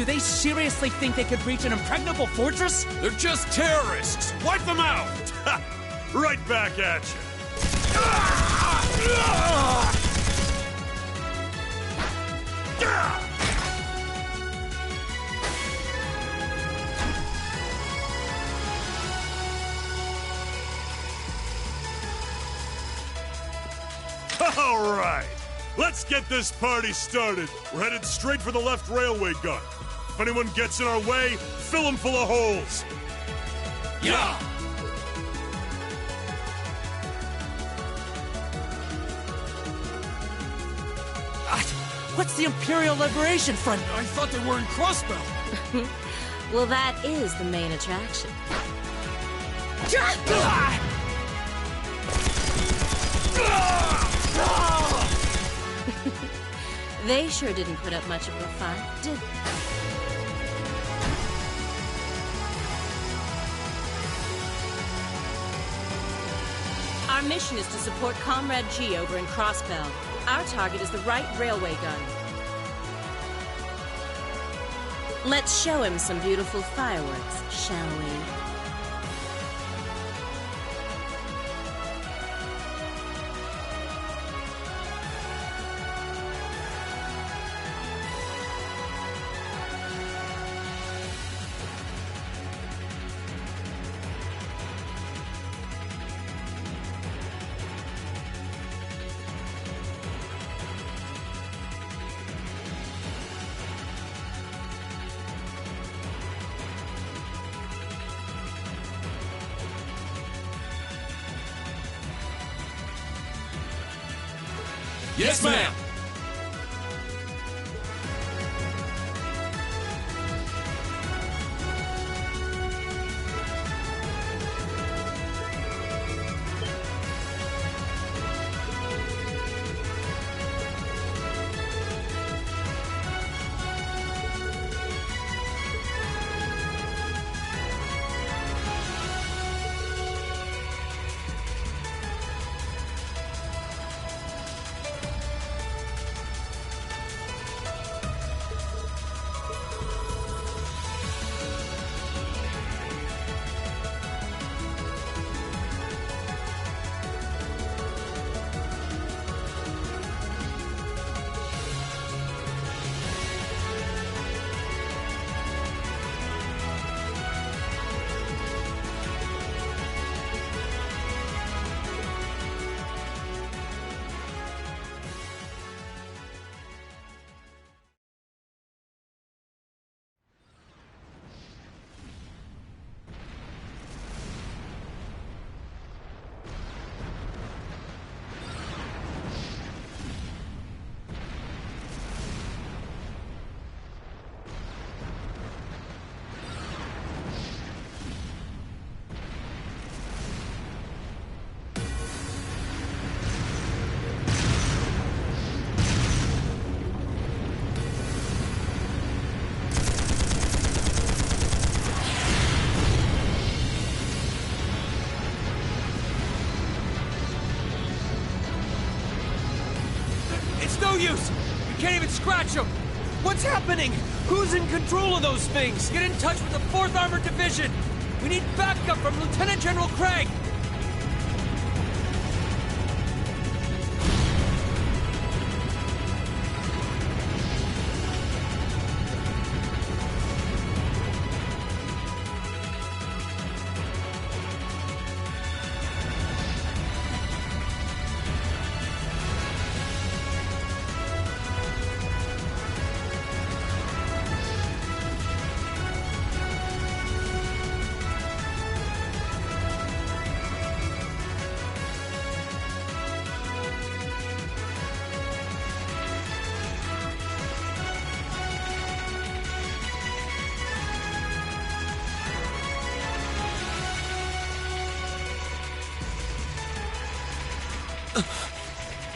Do they seriously think they could breach an impregnable fortress? They're just terrorists! Wipe them out! Right back at you. All right, let's get this party started. We're headed straight for the left railway gun. If anyone gets in our way, fill them full of holes. Yeah! What's the Imperial Liberation Front? I thought they were in Crossbelt. Well, that is the main attraction. They sure didn't put up much of a fight, did they? Our mission is to support Comrade G over in Crossbell. Our target is the right railway gun. Let's show him some beautiful fireworks, shall we? Yes, ma'am! No use! We can't even scratch them! What's happening? Who's in control of those things? Get in touch with the 4th Armored Division! We need backup from Lieutenant General Craig!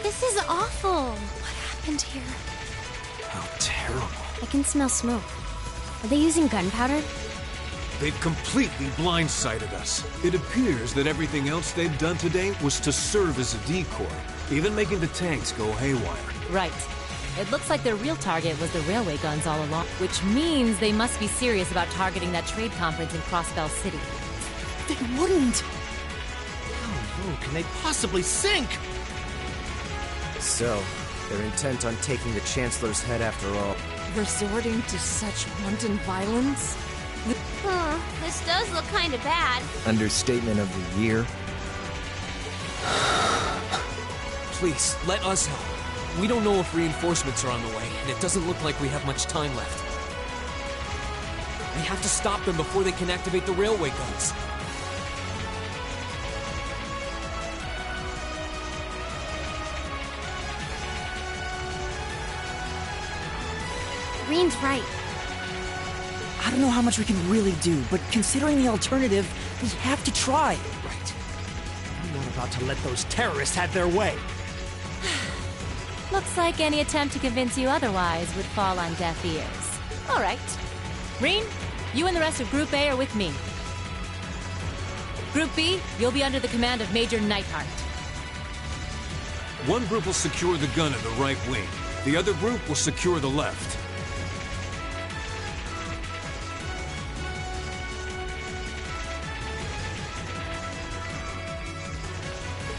This is awful. What happened here? How terrible. I can smell smoke. Are they using gunpowder? They've completely blindsided us. It appears that everything else they've done today was to serve as a decoy, even making the tanks go haywire. Right. It looks like their real target was the railway guns all along, which means they must be serious about targeting that trade conference in Crossbell City. They wouldn't! How low can they possibly sink? So, they're intent on taking the Chancellor's head after all. Resorting to such wanton violence? This does look kinda bad. Understatement of the year. Please, let us help. We don't know if reinforcements are on the way, and it doesn't look like we have much time left. We have to stop them before they can activate the railway guns. Reen's right. I don't know how much we can really do, but considering the alternative, we have to try. Right. I'm not about to let those terrorists have their way. Looks like any attempt to convince you otherwise would fall on deaf ears. All right. Reen, you and the rest of Group A are with me. Group B, you'll be under the command of Major Neidhart. One group will secure the gun in the right wing. The other group will secure the left.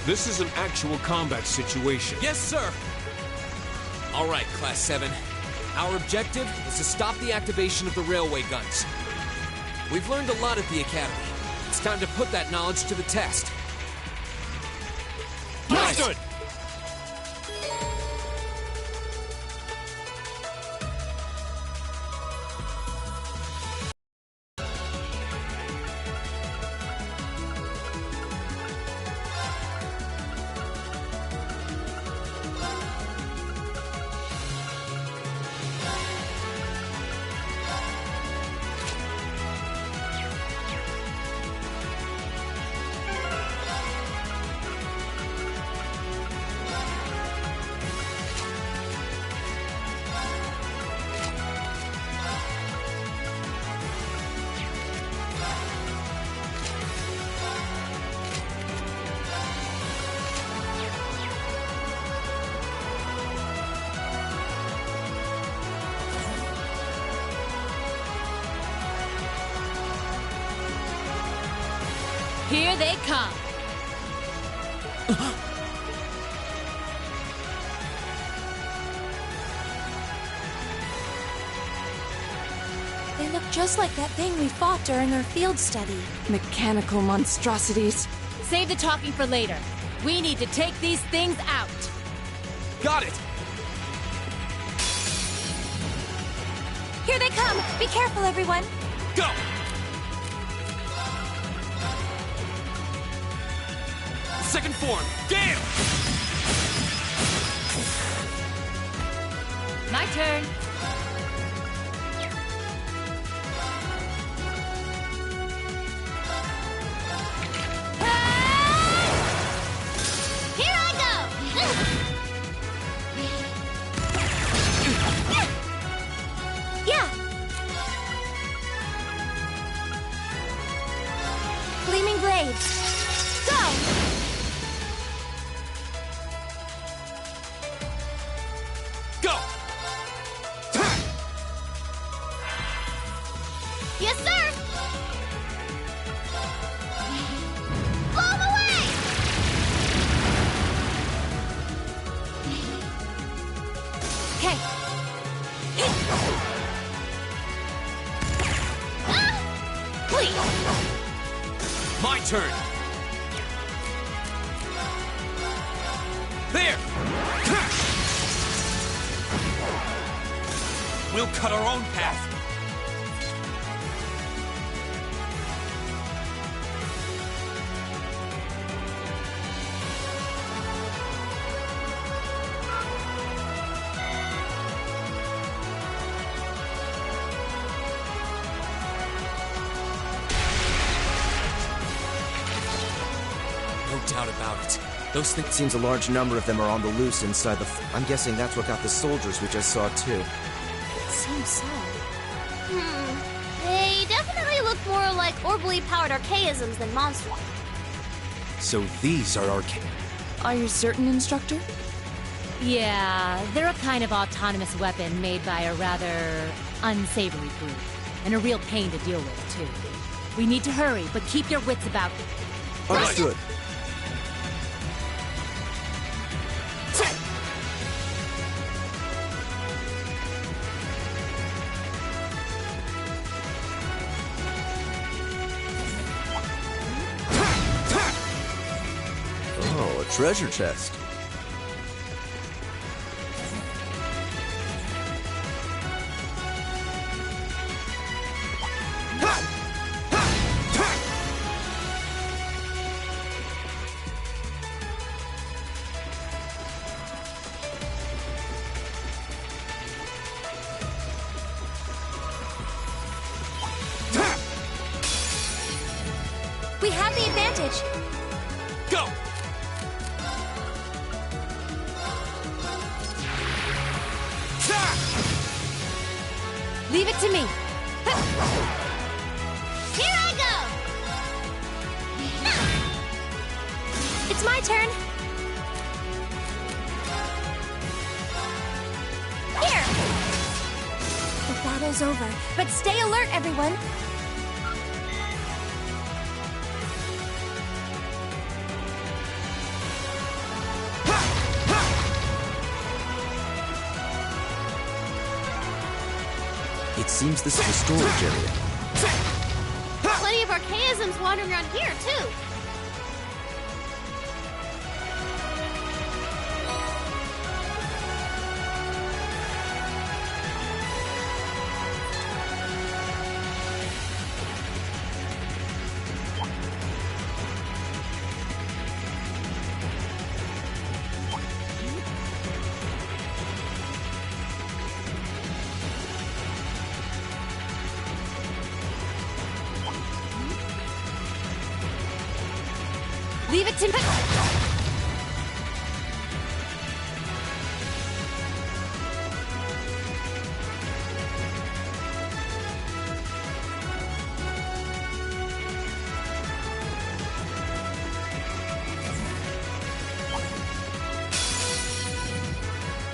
This is an actual combat situation. Yes, sir! All right, Class 7. Our objective is to stop the activation of the railway guns. We've learned a lot at the Academy. It's time to put that knowledge to the test. Understood! Here they come. They look just like that thing we fought during our field study. Mechanical monstrosities. Save the talking for later. We need to take these things out. Got it! Here they come! Be careful, everyone! Go! Second form, Gale! My turn. Here I go! Yeah! Gleaming blades. Go! Go! Yes, sir! Blow 'em away! Okay. Please! My turn! There! We'll cut our own path! No doubt about it. Those things... Seems a large number of them are on the loose inside the... I'm guessing that's what got the soldiers we just saw, too. Seems so. They definitely look more like orbally powered archaisms than Monswap. So these are arcane. Are you certain, Instructor? Yeah, they're a kind of autonomous weapon made by a rather unsavory group. And a real pain to deal with, too. We need to hurry, but keep your wits about you. Understood. Oh, a treasure chest. We have the advantage. Go! Leave it to me. Here I go! It's my turn. Here! The battle's over, but stay alert, everyone. It seems this is a storage area. Plenty of archaisms wandering around here, too. Leave it to me.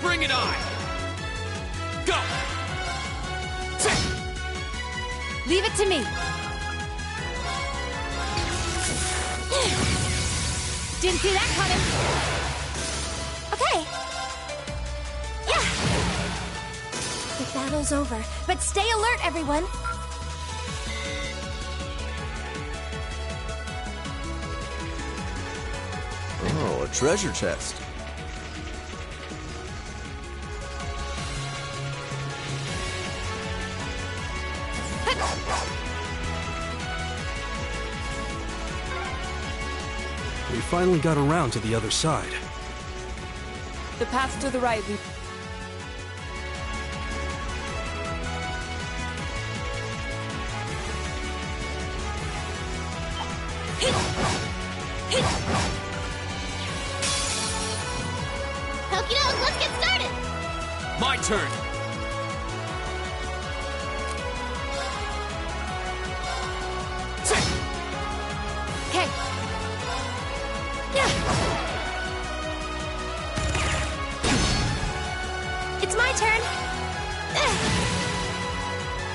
Bring it on! Go! Leave it to me. Didn't see that coming. Okay. Yeah. The battle's over, but stay alert, everyone. Oh, a treasure chest. We finally got around to the other side. The path to the right leads. Okie doke, let's get started. My turn! Okay. It's my turn.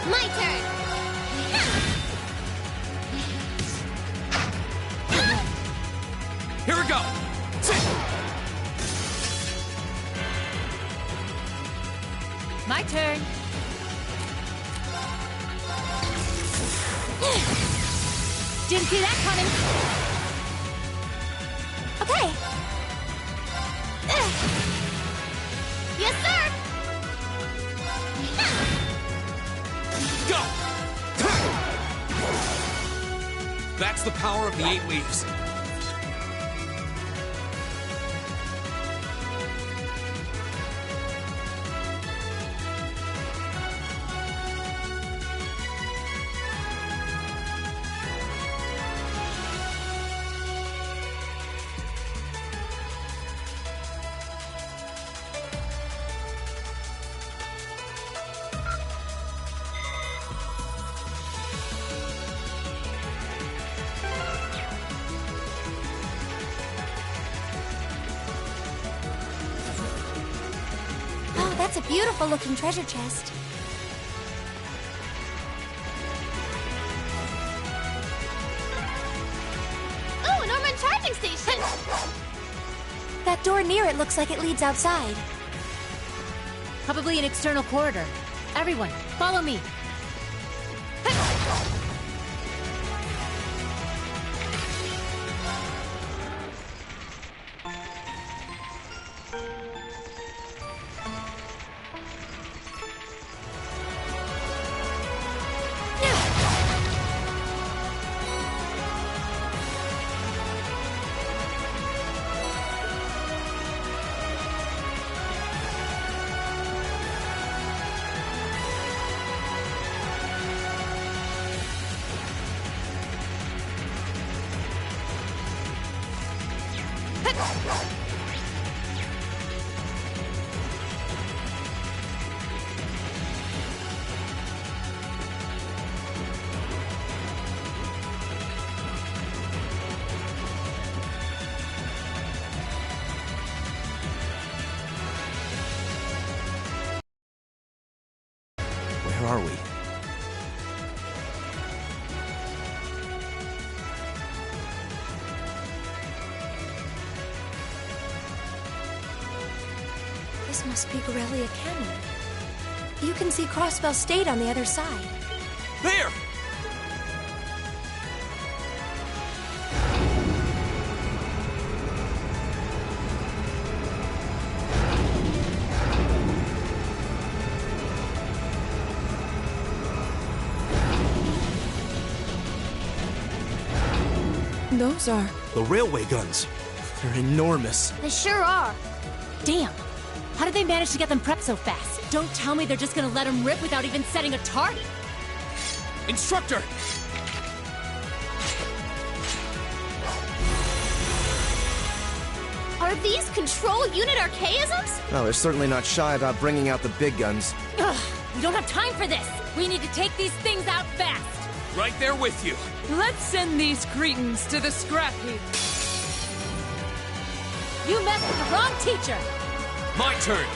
My turn. Here we go! My turn. Didn't see that coming. Okay. Yes, sir. Go! That's the power of the 8 leaves. That's a beautiful looking treasure chest. Oh, an Ormond charging station! That door near it looks like it leads outside. Probably an external corridor. Everyone, follow me. Where are we? This must be Corellia Canyon. You can see Crossbell State on the other side. There! Those are... The railway guns. They're enormous. They sure are. Damn! How did they manage to get them prepped so fast? Don't tell me they're just gonna let them rip without even setting a target! Instructor! Are these control unit archaisms? Oh, they're certainly not shy about bringing out the big guns. Ugh! We don't have time for this! We need to take these things out fast! Right there with you. Let's send these cretins to the scrap heap. You messed with the wrong teacher! My turn.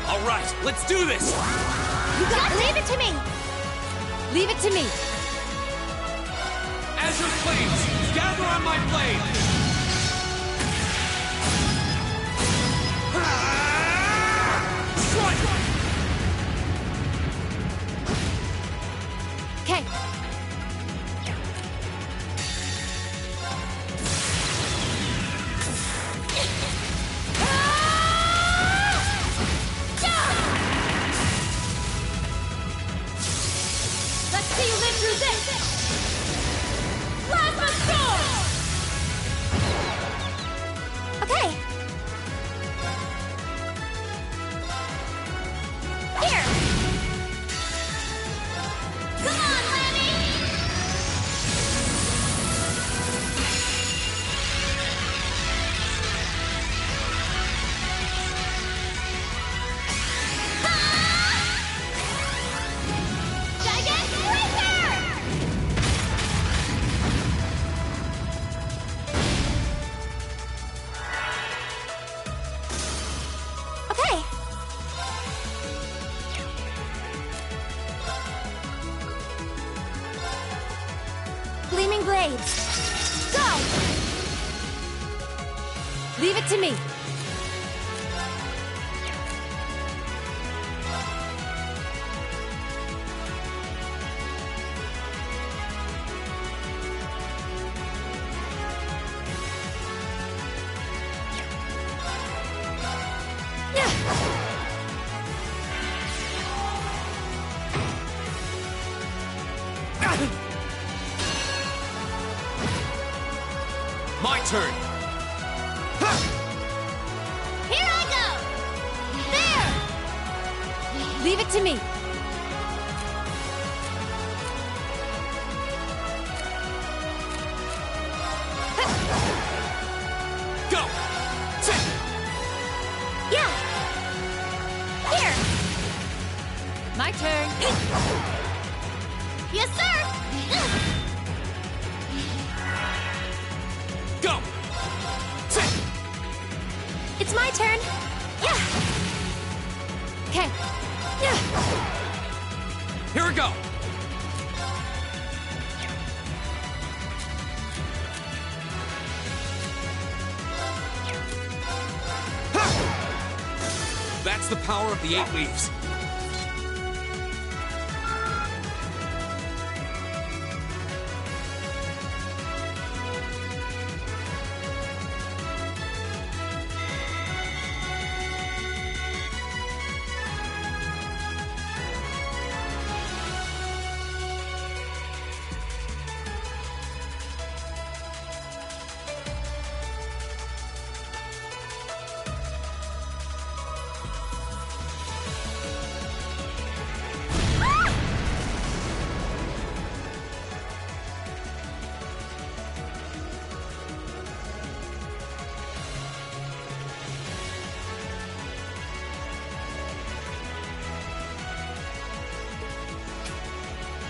All right, let's do this. Leave it to me! Leave it to me! Azure Flames, gather on my blade. Strike! Okay. Let's see you live through this! Plasma Storm! Okay. Here! Come on, Lammy! Giant Breaker! Okay. Gleaming blades. Go! Leave it to me! My turn. Here I go! There! Leave it to me! Go. Yeah! Here! My turn! Yes, sir! Go. It's my turn. Yeah. Okay. Yeah. Here we go! That's the power of the 8 leaves.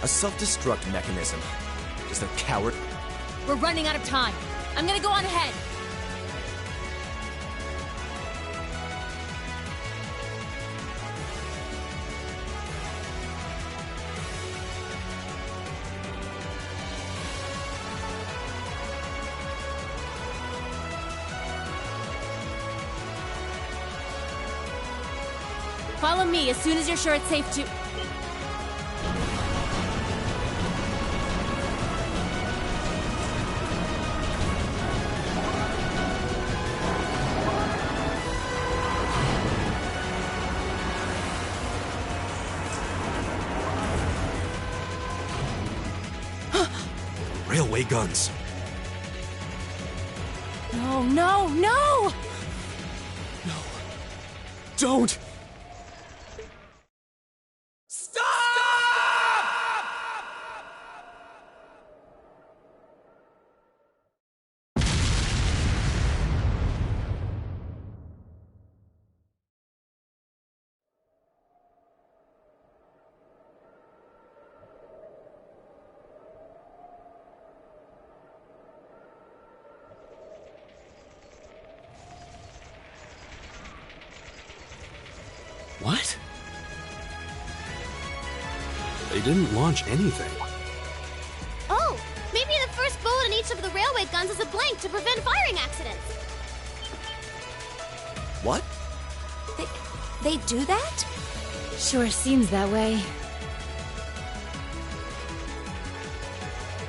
A self-destruct mechanism. Is that coward? We're running out of time. I'm gonna go on ahead. Follow me as soon as you're sure it's safe to... Railway guns. No, no, no! Don't! What? They didn't launch anything. Oh, maybe the first bullet in each of the railway guns is a blank to prevent firing accidents. What? They do that? Sure seems that way.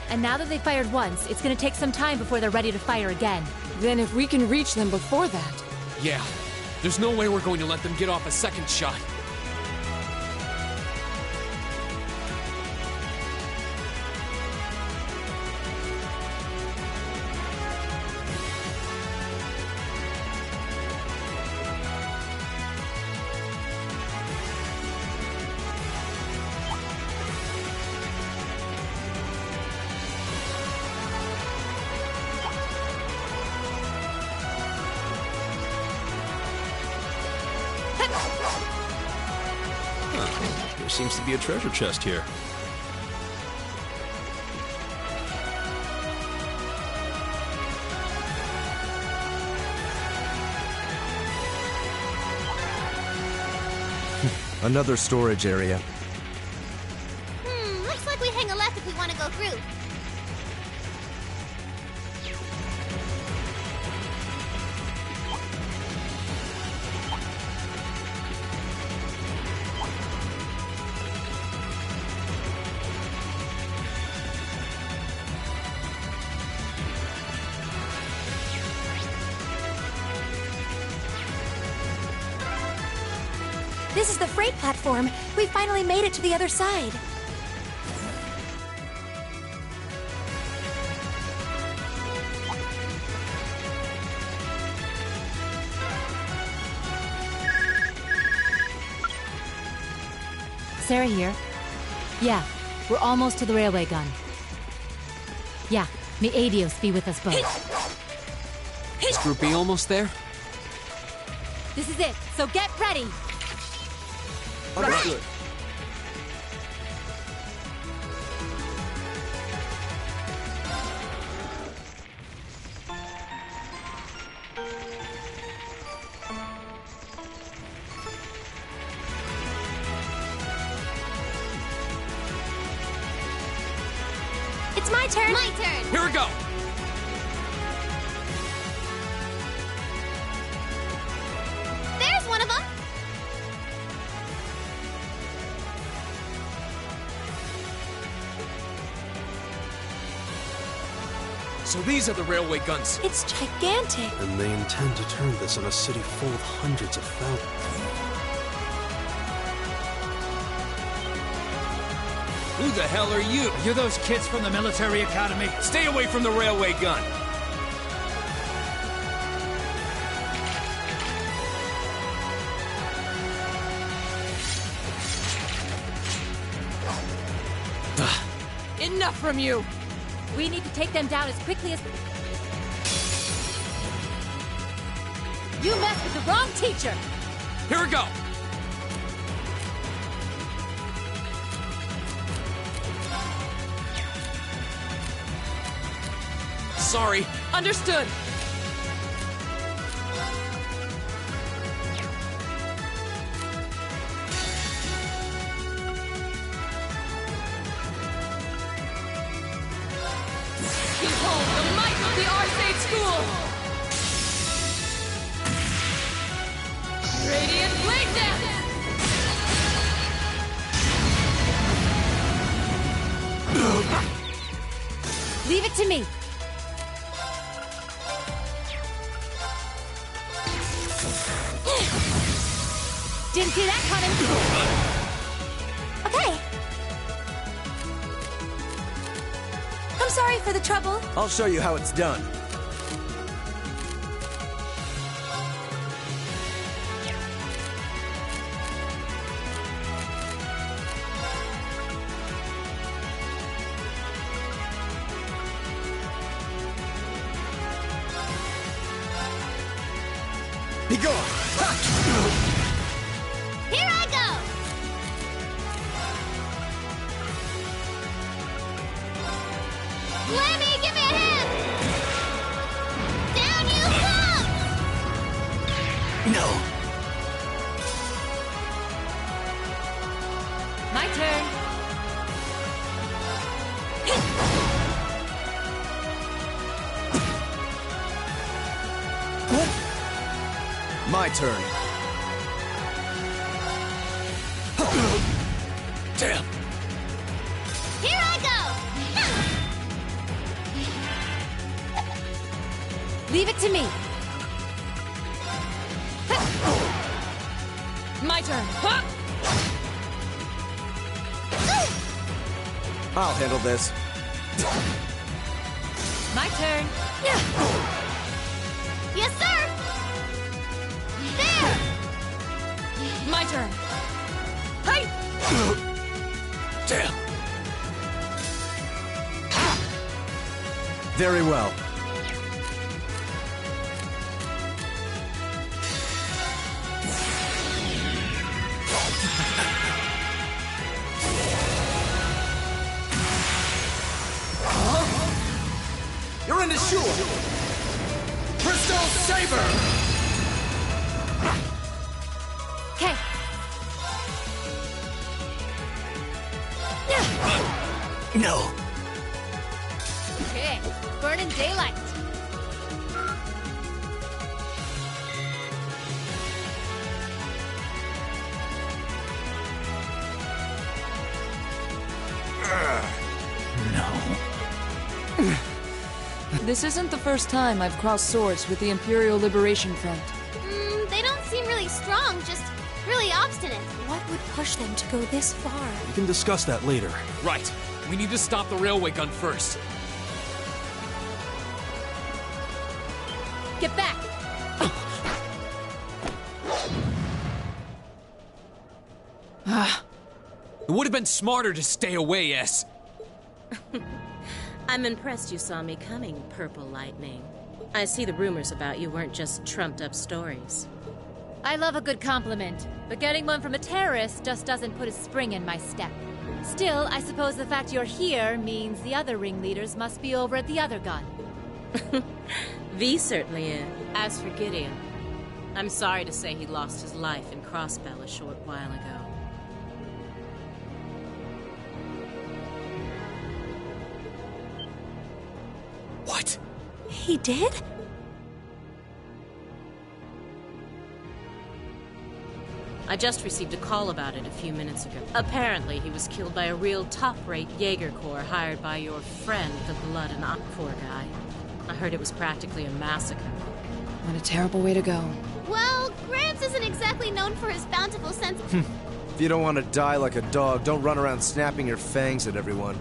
And now that they fired once, it's gonna take some time before they're ready to fire again. Then if we can reach them before that... Yeah. There's no way we're going to let them get off a second shot. There seems to be a treasure chest here. Another storage area. Looks like we hang a left if we want to go through. This is the freight platform. We finally made it to the other side. Sarah here. Yeah, we're almost to the railway gun. Yeah, may Adios be with us both. Is Group B almost there? This is it, so get ready! Understood. It's my turn. My turn. Here we go. There's one of them. So these are the railway guns. It's gigantic. And they intend to turn this on a city full of hundreds of thousands. Who the hell are you? You're those kids from the military academy. Stay away from the railway gun. Enough from you! We need to take them down as quickly as... You messed with the wrong teacher! Here we go. Sorry. Understood! Behold the might of the Arcade School! Radiant Blade Dance! Leave it to me! Didn't see that coming! Okay. I'm sorry for the trouble. I'll show you how it's done. Be gone! Here I go. Lemmy, give me a hand. Down you come. No. My turn! My turn. Damn. Here I go. Leave it to me! My turn! Huh? I'll handle this. My turn! Yes, sir. There. My turn! Hey! Damn. Very well. You're in the shore. Crystal Saber. Okay. No. Okay. Burning daylight. This isn't the first time I've crossed swords with the Imperial Liberation Front. They don't seem really strong, just really obstinate. What would push them to go this far? We can discuss that later. Right. We need to stop the railway gun first. Get back! It would have been smarter to stay away, S. I'm impressed you saw me coming, Purple Lightning. I see the rumors about you weren't just trumped-up stories. I love a good compliment, but getting one from a terrorist just doesn't put a spring in my step. Still, I suppose the fact you're here means the other ringleaders must be over at the other gun. V certainly is. As for Gideon, I'm sorry to say he lost his life in Crossbell a short while ago. What? He did? I just received a call about it a few minutes ago. Apparently, he was killed by a real top-rate Jaeger Corps hired by your friend, the Blood and Aquor guy. I heard it was practically a massacre. What a terrible way to go. Well, Gramps isn't exactly known for his bountiful sense of... If you don't want to die like a dog, don't run around snapping your fangs at everyone.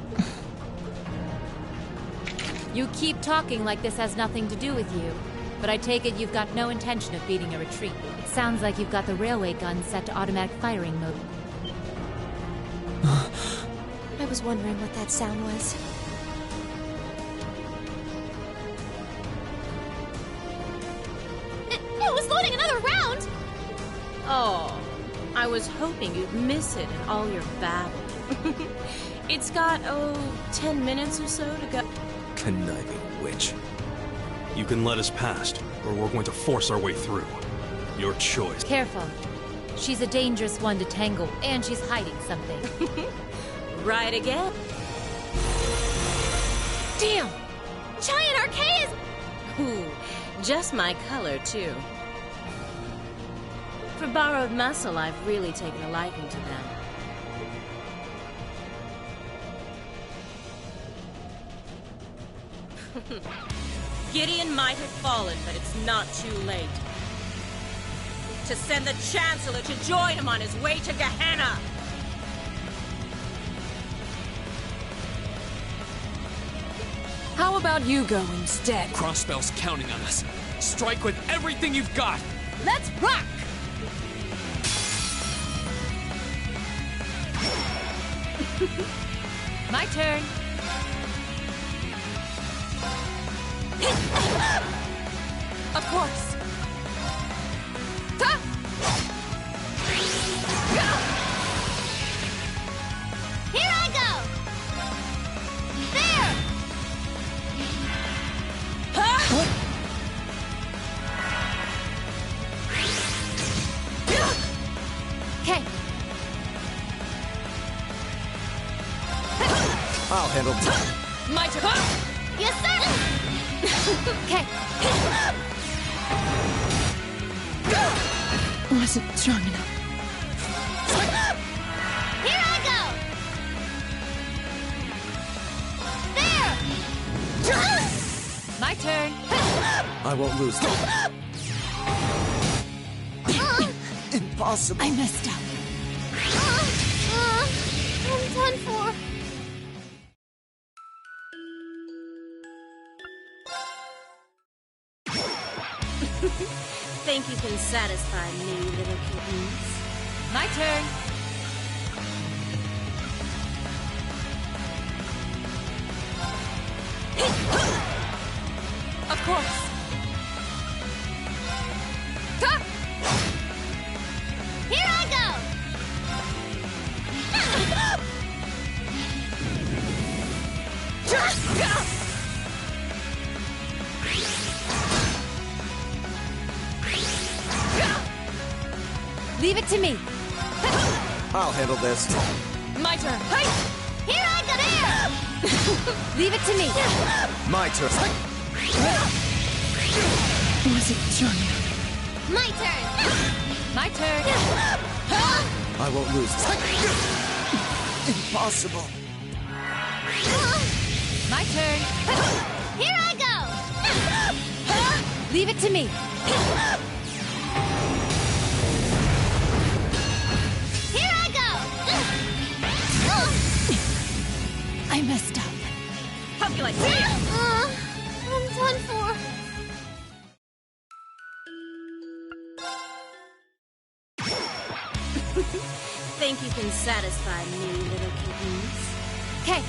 You keep talking like this has nothing to do with you, but I take it you've got no intention of beating a retreat. It sounds like you've got the railway gun set to automatic firing mode. I was wondering what that sound was. It was loading another round! Oh, I was hoping you'd miss it in all your babble. It's got, 10 minutes or so to go. Conniving witch. You can let us past, or we're going to force our way through. Your choice. Careful. She's a dangerous one to tangle, and she's hiding something. Right again. Damn! Giant Archaeas! Ooh, just my color, too. For borrowed muscle, I've really taken a liking to them. Gideon might have fallen, but it's not too late. To send the Chancellor to join him on his way to Gehenna! How about you go instead? Crossbell's counting on us. Strike with everything you've got! Let's rock! My turn. Of course. Here I go! There! Okay. I'll handle it. My turn. Yes, sir! Okay. Wasn't strong enough. Here I go! There! My turn. I won't lose. Impossible. I messed up. I'm done for. Think you can satisfy me, little kittens? My turn. Of course. Here I go! Leave it to me. I'll handle this. My turn. Here I go! There! Leave it to me. My turn. Wasn't strong enough. My turn! My turn. I won't lose. Impossible. My turn. Here I go! Leave it to me. Here I go! I messed up. Hope you like it. I'm done for. Think you can satisfy me, little kittens? Okay.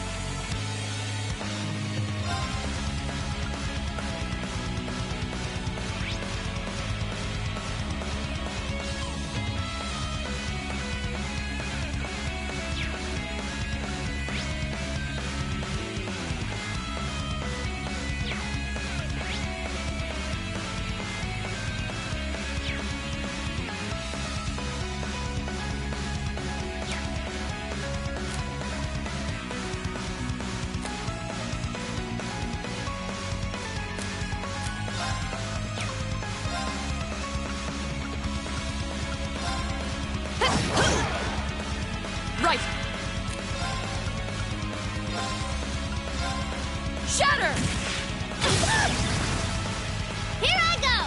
harder! Here I go!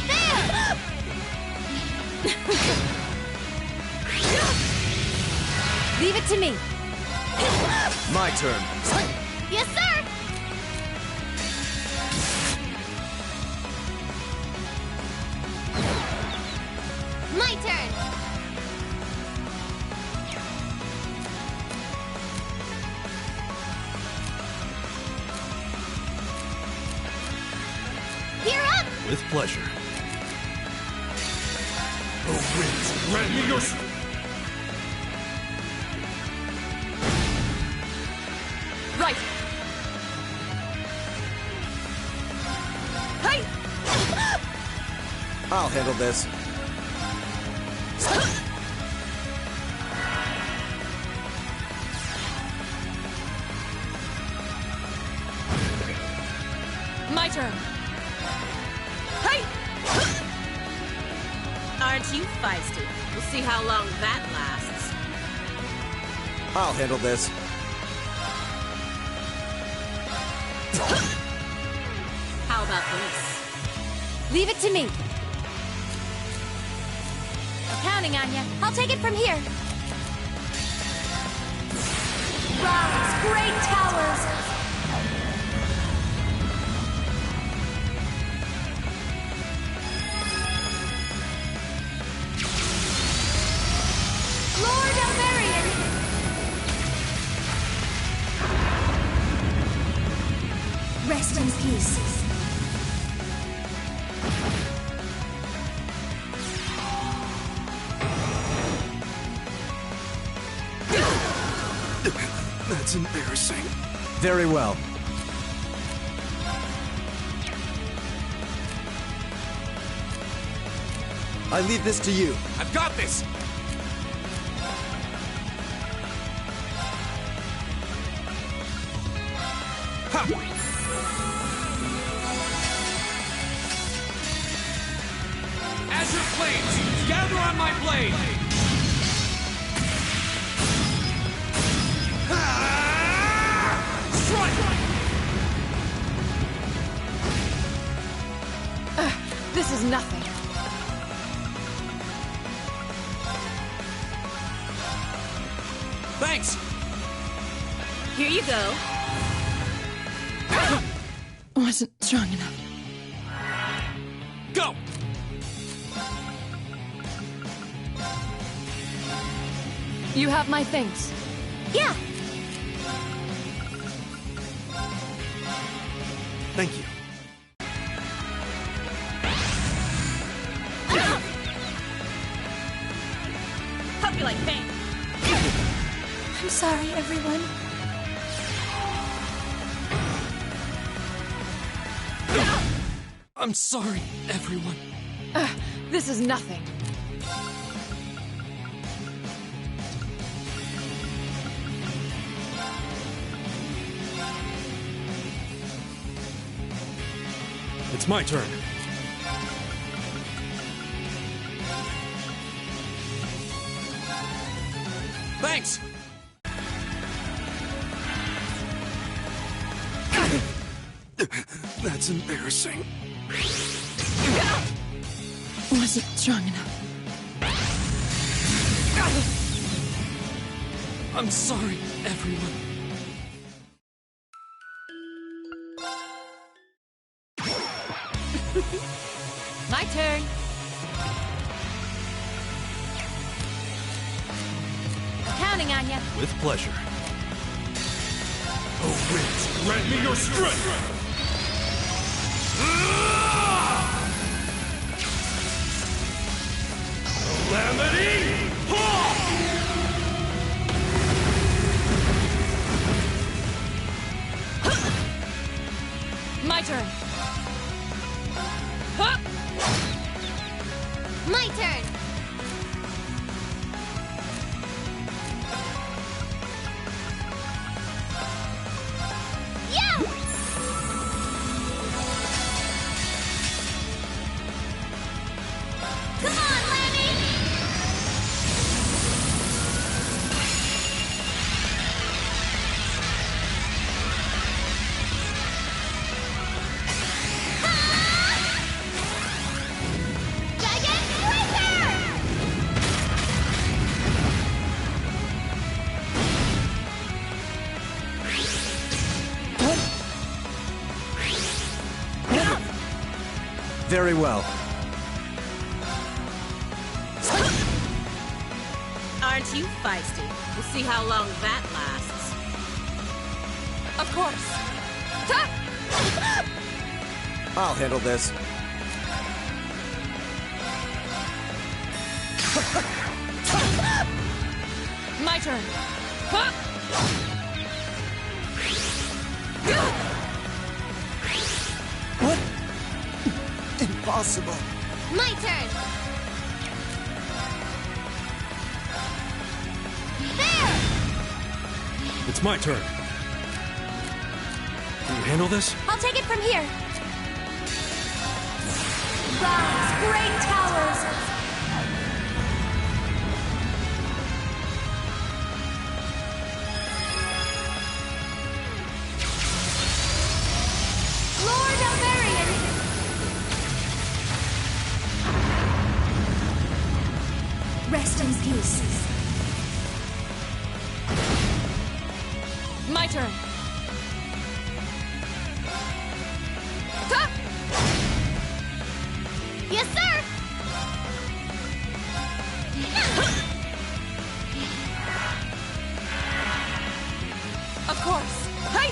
There! Leave it to me. My turn. Yes, sir! My turn! You're up! With pleasure. The winds grant me your... Right! Hey! I'll handle this. My turn. Hey! Aren't you feisty? We'll see how long that lasts. I'll handle this. How about this? Leave it to me. I'm counting on you. I'll take it from here. Rise, great towers! Lord Elmarian! Rest in peace. That's embarrassing. Very well. I leave this to you. I've got this! Ha! Azure flames, gather on my blade! This is nothing. Thanks! Here you go. Wasn't strong enough. Go! You have my things. Yeah, Thank you. Hope you like pain. I'm sorry, everyone. I'm sorry, everyone. This is nothing. It's my turn. Thanks! That's embarrassing. Wasn't strong enough. I'm sorry, everyone. My turn. I'm counting on you. With pleasure. The winds grant me your strength! Calamity! My turn. My turn! Yeah! Come on, Lammy! Very well. Aren't you feisty? We'll see how long that lasts. Of course. I'll handle this. My turn. What? Impossible. My turn! There! It's my turn. Can you handle this? I'll take it from here. Rise, great towers! Lord Alvarian! Rest in peace. My turn. Yes, sir! Of course. Hey!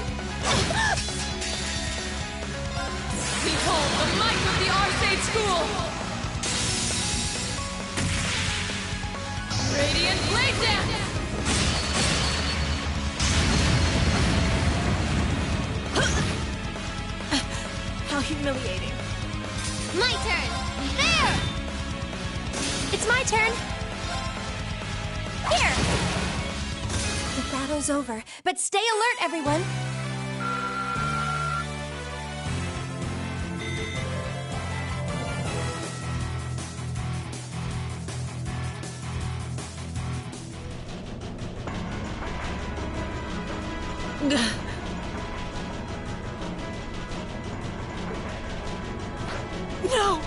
Behold the might of the Arcade School! Radiant Blade Dance! How humiliating. My turn! There! It's my turn. Here! The battle's over, but stay alert, everyone. No!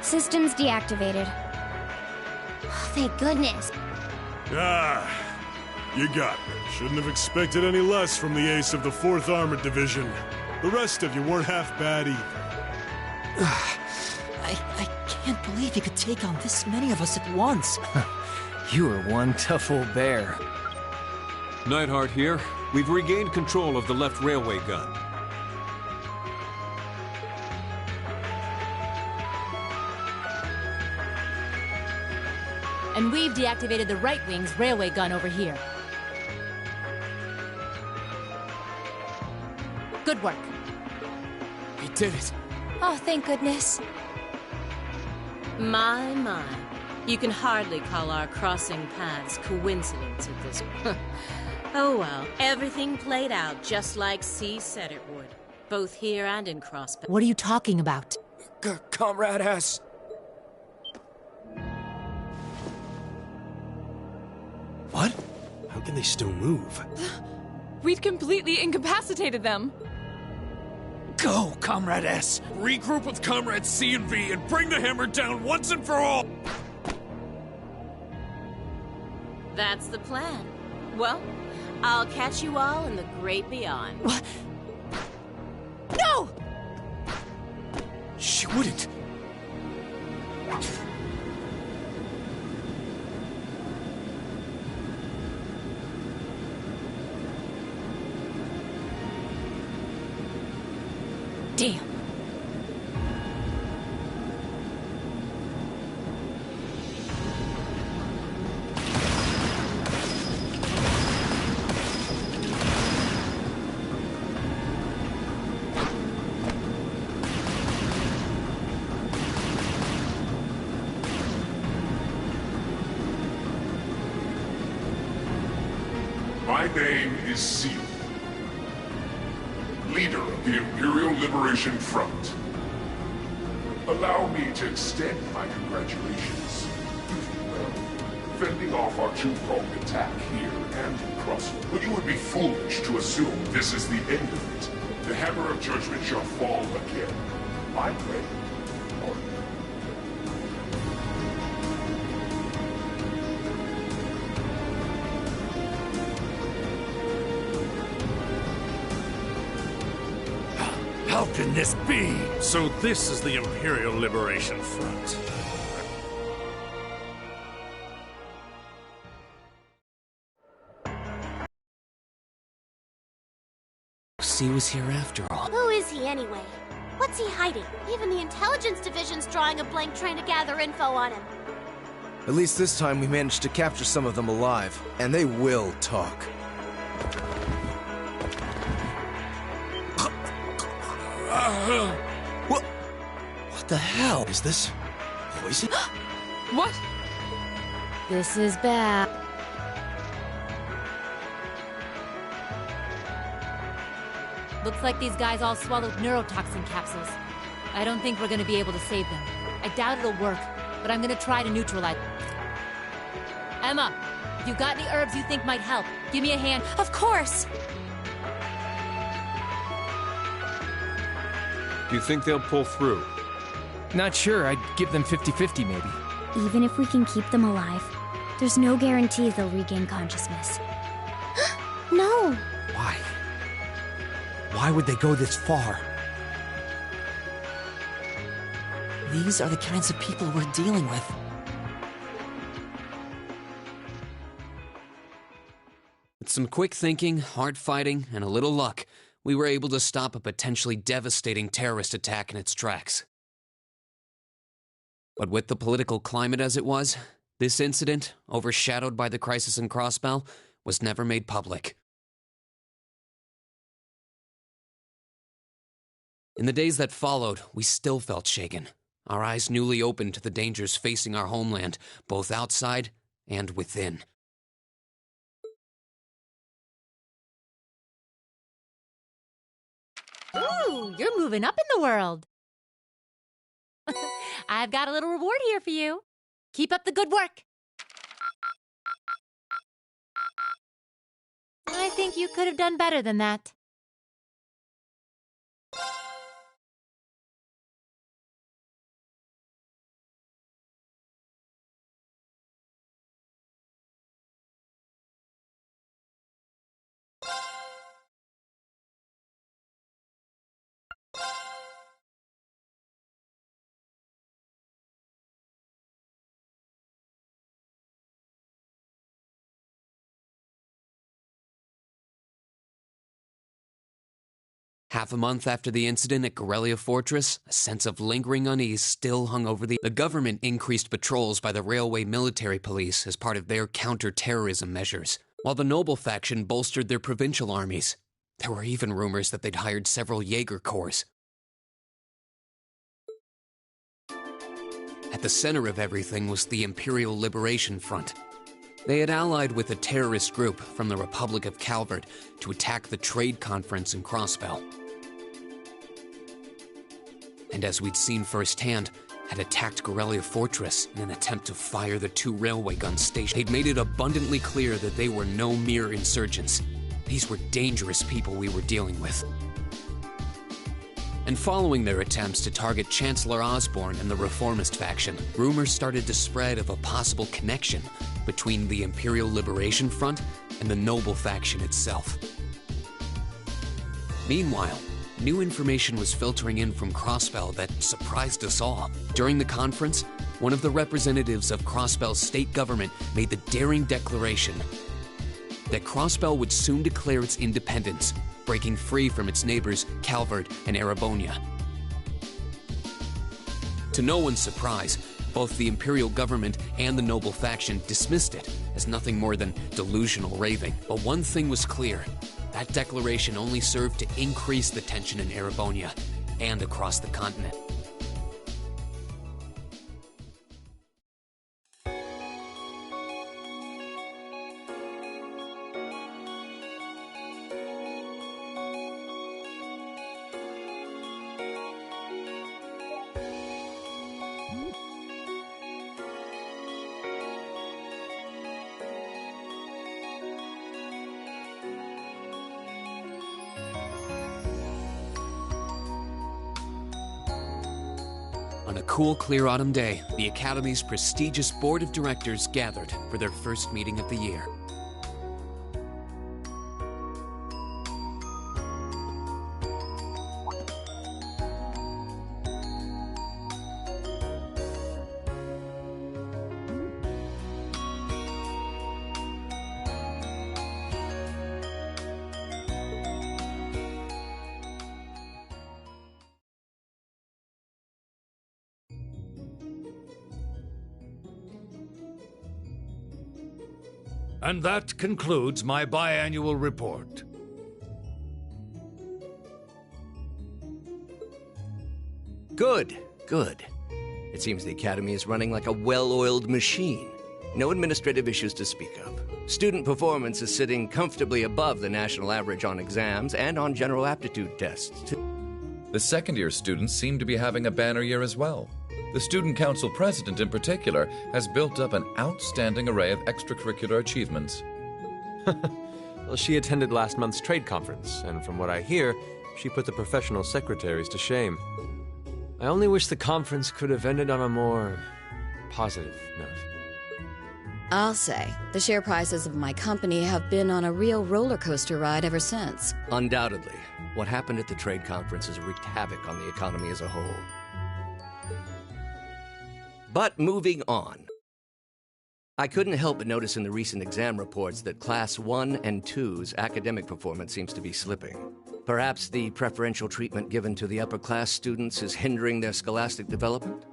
Systems deactivated. Oh, thank goodness. Ah, you got me. Shouldn't have expected any less from the ace of the 4th Armored Division. The rest of you weren't half bad either. I can't believe you could take on this many of us at once. You are one tough old bear. Neidhart here. We've regained control of the left railway gun. And we've deactivated the right wing's railway gun over here. Good work. We did it. Oh, thank goodness. My. You can hardly call our crossing paths coincidence at this point. Oh well, everything played out just like C said it would. Both here and in Crossbell. What are you talking about? Comrade S. What? How can they still move? We'd completely incapacitated them. Go, Comrade S! Regroup with Comrades C and V and bring the hammer down once and for all! That's the plan. Well, I'll catch you all in the great beyond. What? No! She wouldn't. Damn. My name is Seal, leader of the Imperial Liberation Front. Allow me to extend my congratulations. Well, fending off our two-pronged attack here and in Crosswell, but you would be foolish to assume this is the end of it. The hammer of judgment shall fall again. I pray. How can this be? So this is the Imperial Liberation Front. He was here after all. Who is he anyway? What's he hiding? Even the intelligence division's drawing a blank trying to gather info on him. At least this time we managed to capture some of them alive, and they will talk. What the hell? Is this poison? What? This is bad. Looks like these guys all swallowed neurotoxin capsules. I don't think we're gonna be able to save them. I doubt it'll work, but I'm gonna try to neutralize. Emma, if you got any herbs you think might help, give me a hand. Of course! Do you think they'll pull through? Not sure. I'd give them 50-50 maybe. Even if we can keep them alive, there's no guarantee they'll regain consciousness. No! Why? Why would they go this far? These are the kinds of people we're dealing with. With some quick thinking, hard fighting, and a little luck, we were able to stop a potentially devastating terrorist attack in its tracks. But with the political climate as it was, this incident, overshadowed by the crisis in Crossbell, was never made public. In the days that followed, we still felt shaken, our eyes newly opened to the dangers facing our homeland, both outside and within. Ooh, you're moving up in the world. I've got a little reward here for you. Keep up the good work. I think you could have done better than that. Half a month after the incident at Corellia Fortress, a sense of lingering unease still hung over the government increased patrols by the Railway Military Police as part of their counter-terrorism measures, while the Noble faction bolstered their provincial armies. There were even rumors that they'd hired several Jaeger Corps. At the center of everything was the Imperial Liberation Front. They had allied with a terrorist group from the Republic of Calvert to attack the trade conference in Crossbell. And as we'd seen firsthand, had attacked Corellia Fortress in an attempt to fire the 2 railway gun stations. They'd made it abundantly clear that they were no mere insurgents. These were dangerous people we were dealing with. And following their attempts to target Chancellor Osborne and the Reformist faction, rumors started to spread of a possible connection between the Imperial Liberation Front and the Noble faction itself. Meanwhile, new information was filtering in from Crossbell that surprised us all. During the conference, one of the representatives of Crossbell's state government made the daring declaration that Crossbell would soon declare its independence, breaking free from its neighbors Calvert and Erebonia. To no one's surprise, both the Imperial government and the Noble faction dismissed it as nothing more than delusional raving. But one thing was clear: that declaration only served to increase the tension in Erebonia and across the continent. On a cool, clear autumn day, the Academy's prestigious board of directors gathered for their first meeting of the year. And that concludes my biannual report. Good, good. It seems the Academy is running like a well-oiled machine. No administrative issues to speak of. Student performance is sitting comfortably above the national average on exams and on general aptitude tests. The second-year students seem to be having a banner year as well. The Student Council president, in particular, has built up an outstanding array of extracurricular achievements. Well, she attended last month's trade conference, and from what I hear, she put the professional secretaries to shame. I only wish the conference could have ended on a more positive note. I'll say, the share prices of my company have been on a real roller coaster ride ever since. Undoubtedly. What happened at the trade conference has wreaked havoc on the economy as a whole. But moving on. I couldn't help but notice in the recent exam reports that Class 1 and 2's academic performance seems to be slipping. Perhaps the preferential treatment given to the upper-class students is hindering their scholastic development?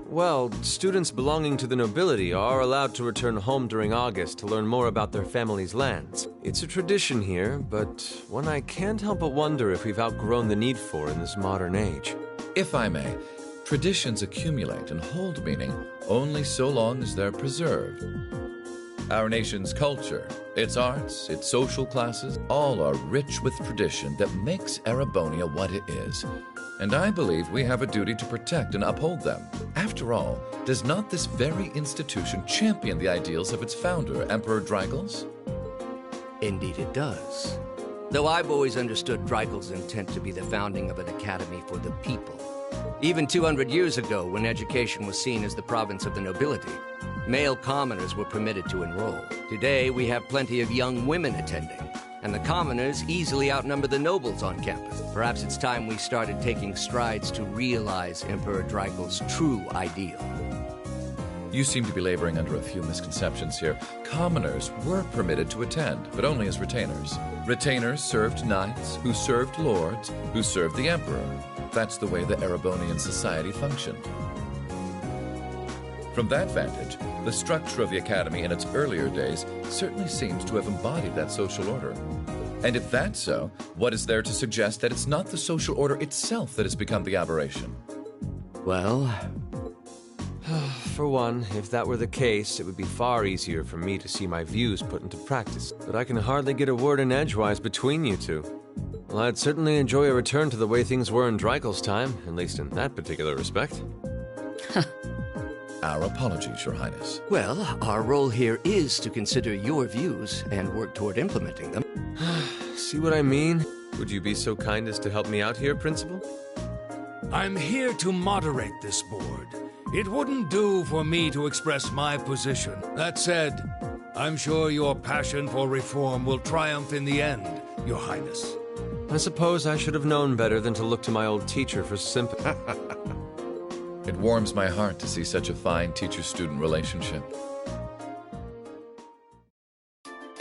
Well, students belonging to the nobility are allowed to return home during August to learn more about their family's lands. It's a tradition here, but one I can't help but wonder if we've outgrown the need for in this modern age. If I may, traditions accumulate and hold meaning only so long as they're preserved. Our nation's culture, its arts, its social classes, all are rich with tradition that makes Erebonia what it is. And I believe we have a duty to protect and uphold them. After all, does not this very institution champion the ideals of its founder, Emperor Dreigels? Indeed it does. Though I've always understood Dreigels' intent to be the founding of an academy for the people. Even 200 years ago, when education was seen as the province of the nobility, male commoners were permitted to enroll. Today, we have plenty of young women attending, and the commoners easily outnumber the nobles on campus. Perhaps it's time we started taking strides to realize Emperor Dreigels' true ideal. You seem to be laboring under a few misconceptions here. Commoners were permitted to attend, but only as retainers. Retainers served knights, who served lords, who served the emperor. That's the way the Erebonian society functioned. From that vantage, the structure of the Academy in its earlier days certainly seems to have embodied that social order. And if that's so, what is there to suggest that it's not the social order itself that has become the aberration? Well... For one, if that were the case, it would be far easier for me to see my views put into practice. But I can hardly get a word in edgewise between you two. Well, I'd certainly enjoy a return to the way things were in Dreigels' time, at least in that particular respect. Our apologies, Your Highness. Well, our role here is to consider your views and work toward implementing them. See what I mean? Would you be so kind as to help me out here, Principal? I'm here to moderate this board. It wouldn't do for me to express my position. That said, I'm sure your passion for reform will triumph in the end, Your Highness. I suppose I should have known better than to look to my old teacher for sympathy. It warms my heart to see such a fine teacher-student relationship.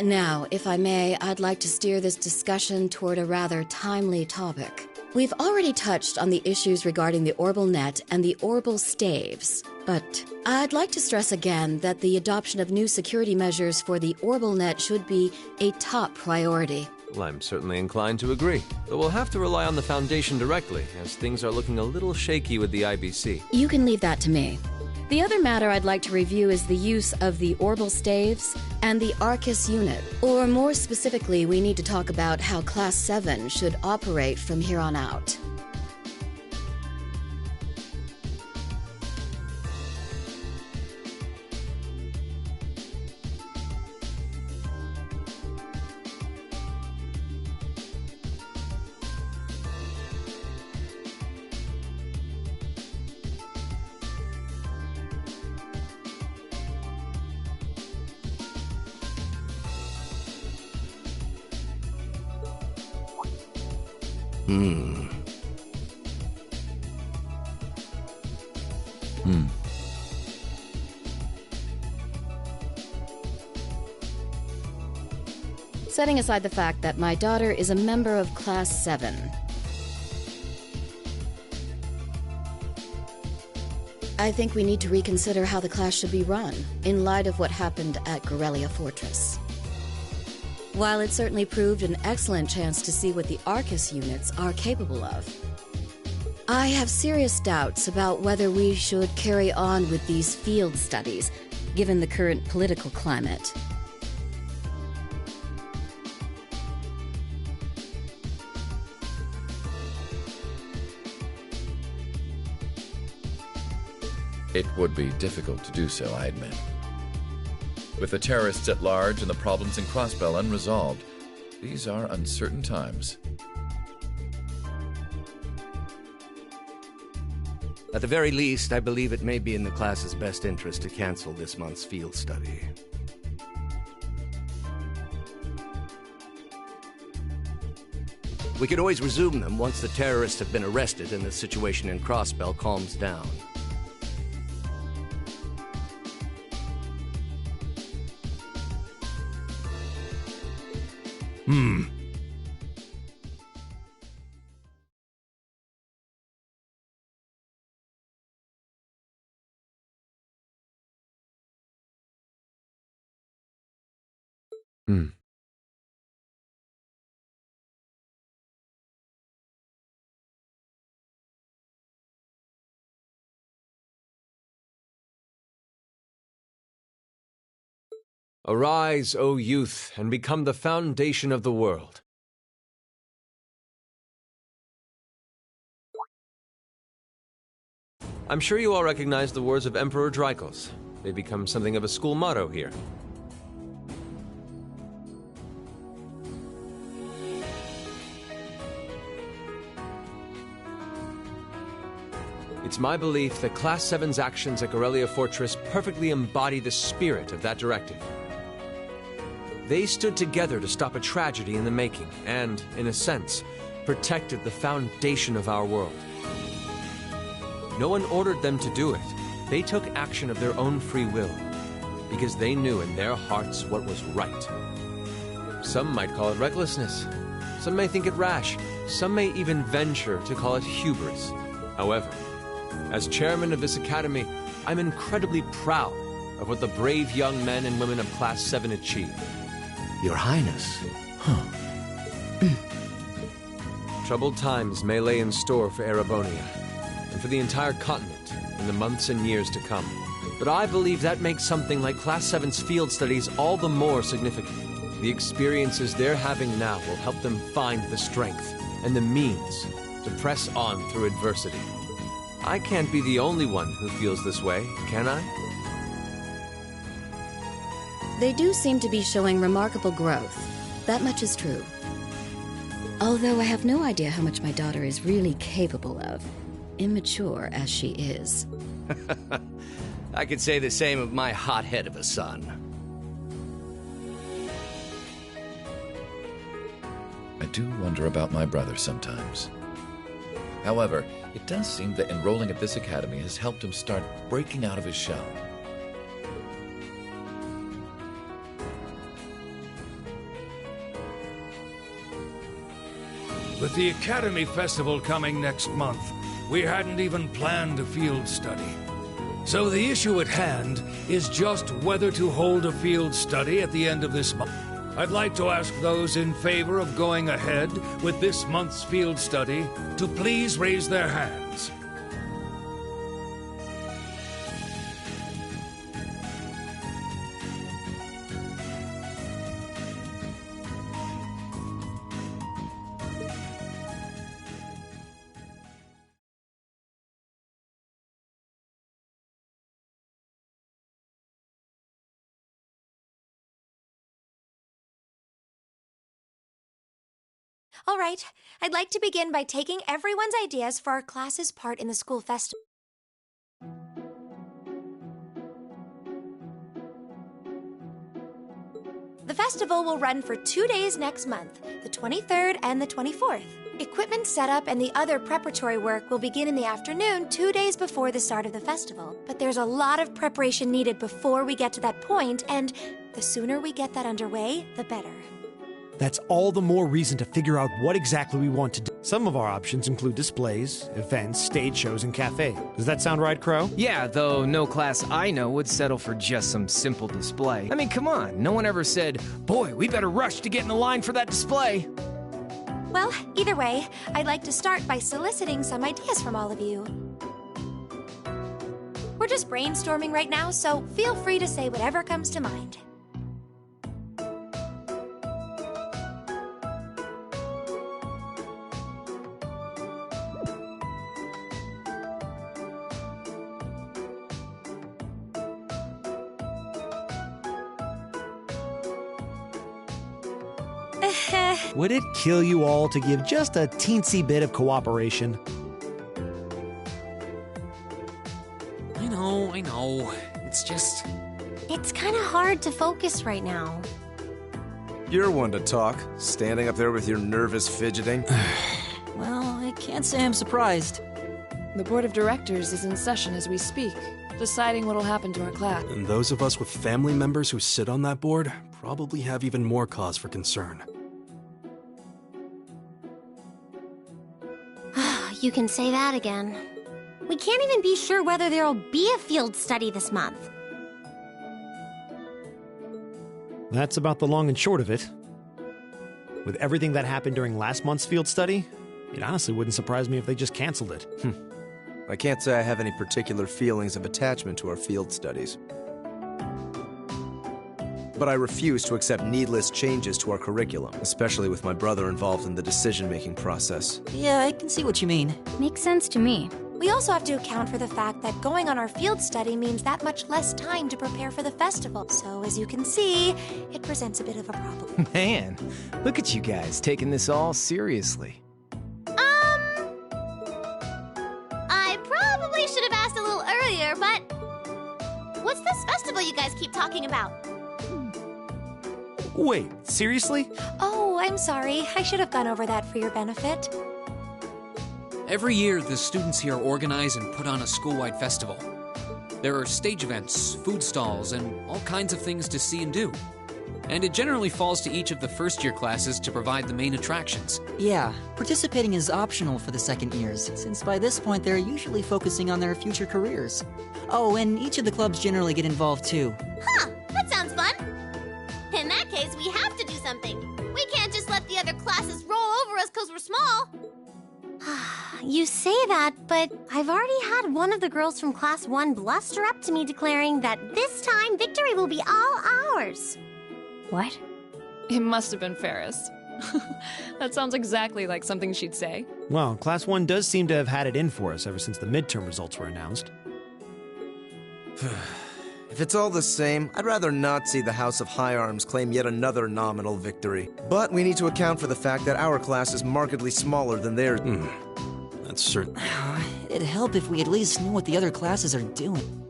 Now, if I may, I'd like to steer this discussion toward a rather timely topic. We've already touched on the issues regarding the Orbal Net and the Orbal Staves, but I'd like to stress again that the adoption of new security measures for the Orbal Net should be a top priority. Well, I'm certainly inclined to agree, but we'll have to rely on the Foundation directly, as things are looking a little shaky with the IBC. You can leave that to me. The other matter I'd like to review is the use of the Orbal Staves and the Arcus unit. Or more specifically, we need to talk about how Class 7 should operate from here on out. Setting aside the fact that my daughter is a member of Class 7. I think we need to reconsider how the class should be run, in light of what happened at Corellia Fortress. While it certainly proved an excellent chance to see what the Arcus units are capable of, I have serious doubts about whether we should carry on with these field studies, given the current political climate. It would be difficult to do so, I admit. With the terrorists at large and the problems in Crossbell unresolved, these are uncertain times. At the very least, I believe it may be in the class's best interest to cancel this month's field study. We could always resume them once the terrorists have been arrested and the situation in Crossbell calms down. Arise, O youth, and become the foundation of the world. I'm sure you all recognize the words of Emperor Drykos. They become something of a school motto here. It's my belief that Class 7's actions at Corellia Fortress perfectly embody the spirit of that directive. They stood together to stop a tragedy in the making and, in a sense, protected the foundation of our world. No one ordered them to do it. They took action of their own free will, because they knew in their hearts what was right. Some might call it recklessness. Some may think it rash. Some may even venture to call it hubris. However, as chairman of this academy, I'm incredibly proud of what the brave young men and women of Class 7 achieved. Your Highness. Troubled times may lay in store for Erebonia, and for the entire continent in the months and years to come. But I believe that makes something like Class 7's field studies all the more significant. The experiences they're having now will help them find the strength and the means to press on through adversity. I can't be the only one who feels this way, can I? They do seem to be showing remarkable growth. That much is true. Although I have no idea how much my daughter is really capable of, immature as she is. I could say the same of my hothead of a son. I do wonder about my brother sometimes. However, it does seem that enrolling at this academy has helped him start breaking out of his shell. With the Academy Festival coming next month, we hadn't even planned a field study. So the issue at hand is just whether to hold a field study at the end of this month. I'd like to ask those in favor of going ahead with this month's field study to please raise their hands. All right, I'd like to begin by taking everyone's ideas for our class's part in the school festival. The festival will run for 2 days next month, the 23rd and the 24th. Equipment setup and the other preparatory work will begin in the afternoon 2 days before the start of the festival. But there's a lot of preparation needed before we get to that point, and the sooner we get that underway, the better. That's all the more reason to figure out what exactly we want to do. Some of our options include displays, events, stage shows, and cafe. Does that sound right, Crow? Yeah, though no class I know would settle for just some simple display. I mean, come on, no one ever said, boy, we better rush to get in the line for that display. Well, either way, I'd like to start by soliciting some ideas from all of you. We're just brainstorming right now, so feel free to say whatever comes to mind. Would it kill you all to give just a teensy bit of cooperation? I know. It's just... It's kind of hard to focus right now. You're one to talk, standing up there with your nervous fidgeting. Well, I can't say I'm surprised. The board of directors is in session as we speak, deciding what'll happen to our class. And those of us with family members who sit on that board probably have even more cause for concern. You can say that again. We can't even be sure whether there'll be a field study this month. That's about the long and short of it. With everything that happened during last month's field study, it honestly wouldn't surprise me if they just canceled it. I can't say I have any particular feelings of attachment to our field studies. But I refuse to accept needless changes to our curriculum, especially with my brother involved in the decision-making process. Yeah, I can see what you mean. Makes sense to me. We also have to account for the fact that going on our field study means that much less time to prepare for the festival. So, as you can see, it presents a bit of a problem. Man, look at you guys taking this all seriously. I probably should have asked a little earlier, but... What's this festival you guys keep talking about? Wait, seriously? Oh, I'm sorry. I should have gone over that for your benefit. Every year, the students here organize and put on a school-wide festival. There are stage events, food stalls, and all kinds of things to see and do. And it generally falls to each of the first-year classes to provide the main attractions. Yeah, participating is optional for the second years, since by this point they're usually focusing on their future careers. Oh, and each of the clubs generally get involved too. Huh, that sounds fun. In that case, we have to do something. We can't just let the other classes roll over us because we're small. You say that, but I've already had one of the girls from Class 1 bluster up to me declaring that this time victory will be all ours. What? It must have been Ferris. That sounds exactly like something she'd say. Well, Class 1 does seem to have had it in for us ever since the midterm results were announced. If it's all the same, I'd rather not see the House of High Arms claim yet another nominal victory. But we need to account for the fact that our class is markedly smaller than theirs. That's certain. It'd help if we at least knew what the other classes are doing.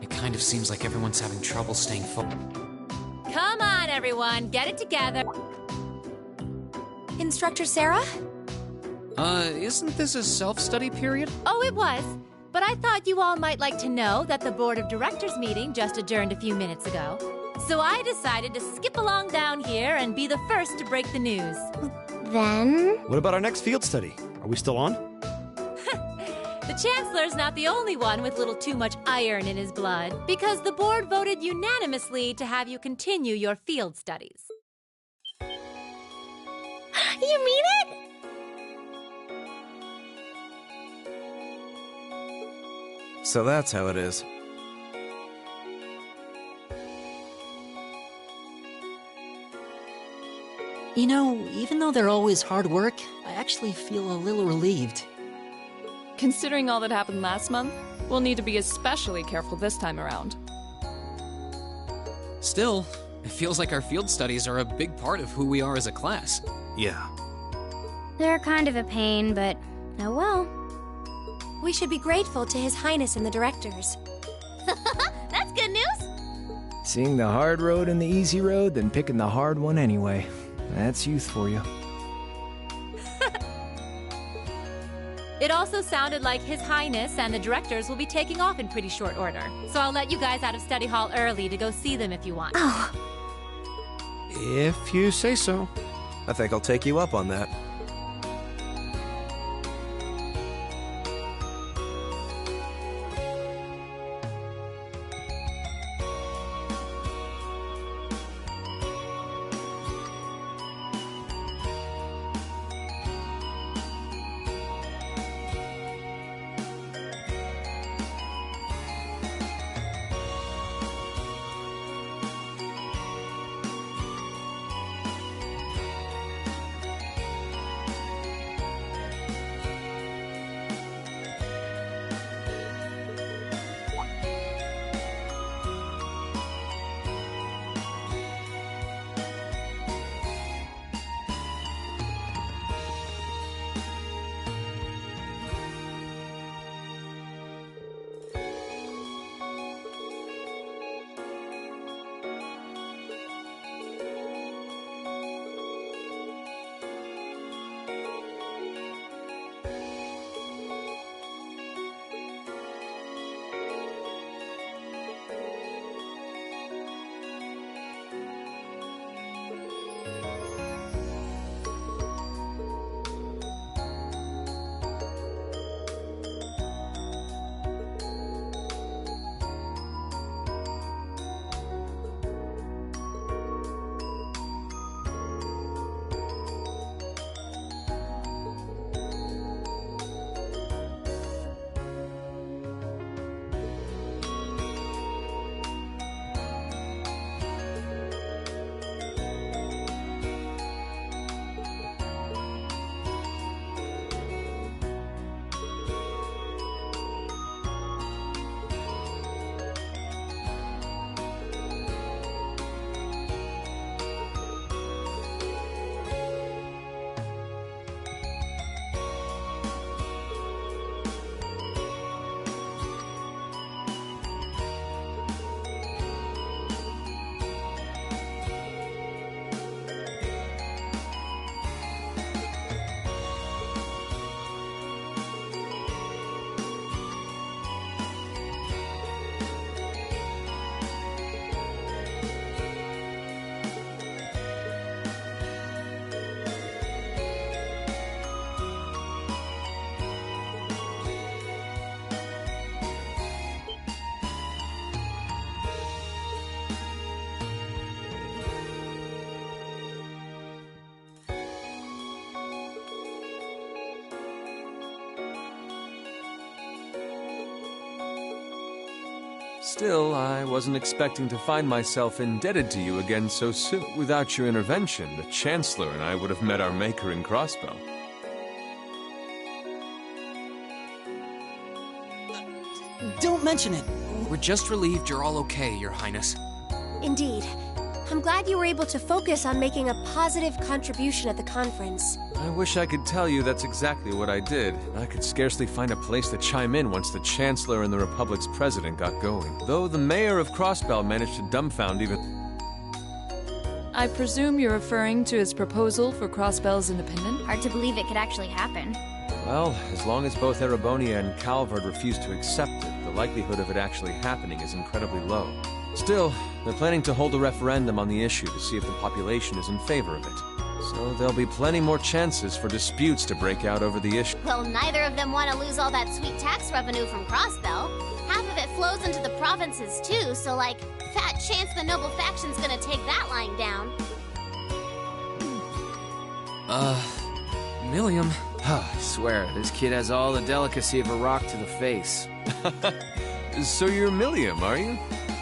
It kind of seems like everyone's having trouble staying focused. Come on, everyone, get it together. Instructor Sarah? Isn't this a self-study period? Oh, it was. But I thought you all might like to know that the Board of Directors meeting just adjourned a few minutes ago. So I decided to skip along down here and be the first to break the news. Then? What about our next field study? Are we still on? The Chancellor's not the only one with little too much iron in his blood, because the board voted unanimously to have you continue your field studies. You mean it? So that's how it is. You know, even though they're always hard work, I actually feel a little relieved. Considering all that happened last month, we'll need to be especially careful this time around. Still, it feels like our field studies are a big part of who we are as a class. Yeah. They're kind of a pain, but oh well. We should be grateful to His Highness and the directors. That's good news. Seeing the hard road and the easy road, then picking the hard one anyway. That's youth for you. It also sounded like His Highness and the directors will be taking off in pretty short order. So I'll let you guys out of study hall early to go see them if you want. Oh. If you say so. I think I'll take you up on that. Still, I wasn't expecting to find myself indebted to you again so soon. Without your intervention, the Chancellor and I would have met our maker in Crossbell. Don't mention it. We're just relieved you're all okay, Your Highness. Indeed. I'm glad you were able to focus on making a positive contribution at the conference. I wish I could tell you that's exactly what I did. I could scarcely find a place to chime in once the Chancellor and the Republic's President got going. Though the Mayor of Crossbell managed to dumbfound even... I presume you're referring to his proposal for Crossbell's independence? Hard to believe it could actually happen. Well, as long as both Erebonia and Calvard refuse to accept it, the likelihood of it actually happening is incredibly low. Still, they're planning to hold a referendum on the issue to see if the population is in favor of it. So there'll be plenty more chances for disputes to break out over the issue. Well, neither of them want to lose all that sweet tax revenue from Crossbell. Half of it flows into the provinces too, so like, fat chance the noble faction's gonna take that lying down. Millium. I swear, this kid has all the delicacy of a rock to the face. So you're Millium, are you?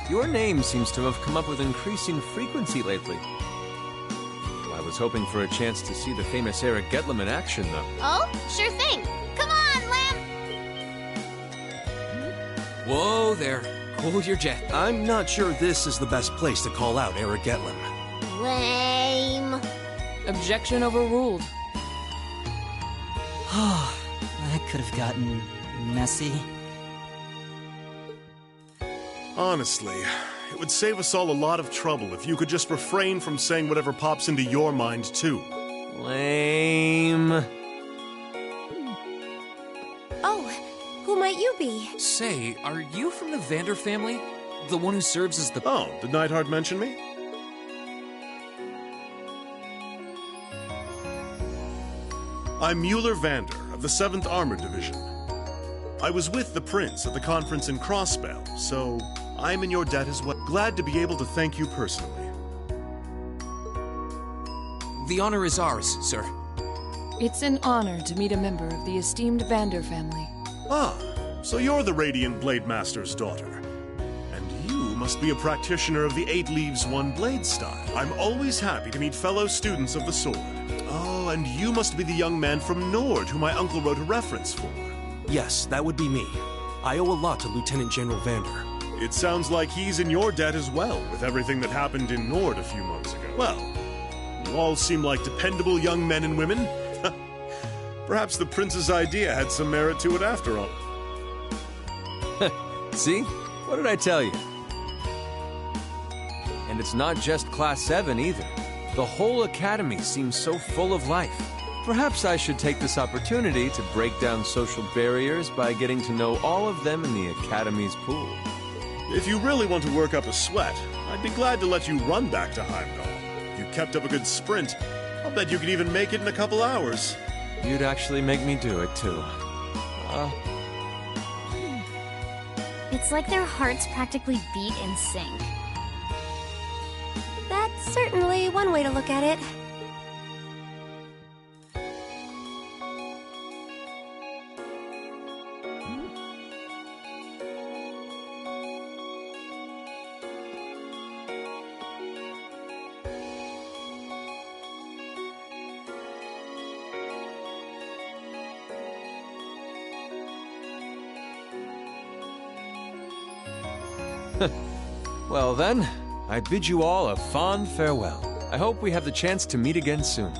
Your name seems to have come up with increasing frequency lately. I was hoping for a chance to see the famous Eric Getlam in action, though. Oh, sure thing. Come on, Lamb! Whoa there. Cool your jet. I'm not sure this is the best place to call out Eric Getlam. Lame. Objection overruled. That could have gotten messy. Honestly, it would save us all a lot of trouble if you could just refrain from saying whatever pops into your mind, too. Lame. Oh, who might you be? Say, are you from the Vander family? The one who serves as the... Oh, did Neidhart mention me? I'm Mueller Vander of the 7th Armored Division. I was with the Prince at the conference in Crossbell, so I'm in your debt as well. Glad to be able to thank you personally. The honor is ours, sir. It's an honor to meet a member of the esteemed Vander family. Ah, so you're the Radiant Blade Master's daughter. And you must be a practitioner of the 8 Leaves, 1 Blade style. I'm always happy to meet fellow students of the sword. Oh, and you must be the young man from Nord who my uncle wrote a reference for. Yes, that would be me. I owe a lot to Lieutenant General Vander. It sounds like he's in your debt as well, with everything that happened in Nord a few months ago. Well, you all seem like dependable young men and women. Perhaps the Prince's idea had some merit to it after all. See? What did I tell you? And it's not just Class 7 either. The whole Academy seems so full of life. Perhaps I should take this opportunity to break down social barriers by getting to know all of them in the Academy's pool. If you really want to work up a sweat, I'd be glad to let you run back to Heimdall. If you kept up a good sprint, I'll bet you could even make it in a couple hours. You'd actually make me do it, too. It's like their hearts practically beat in sync. That's certainly one way to look at it. Well then, I bid you all a fond farewell. I hope we have the chance to meet again soon.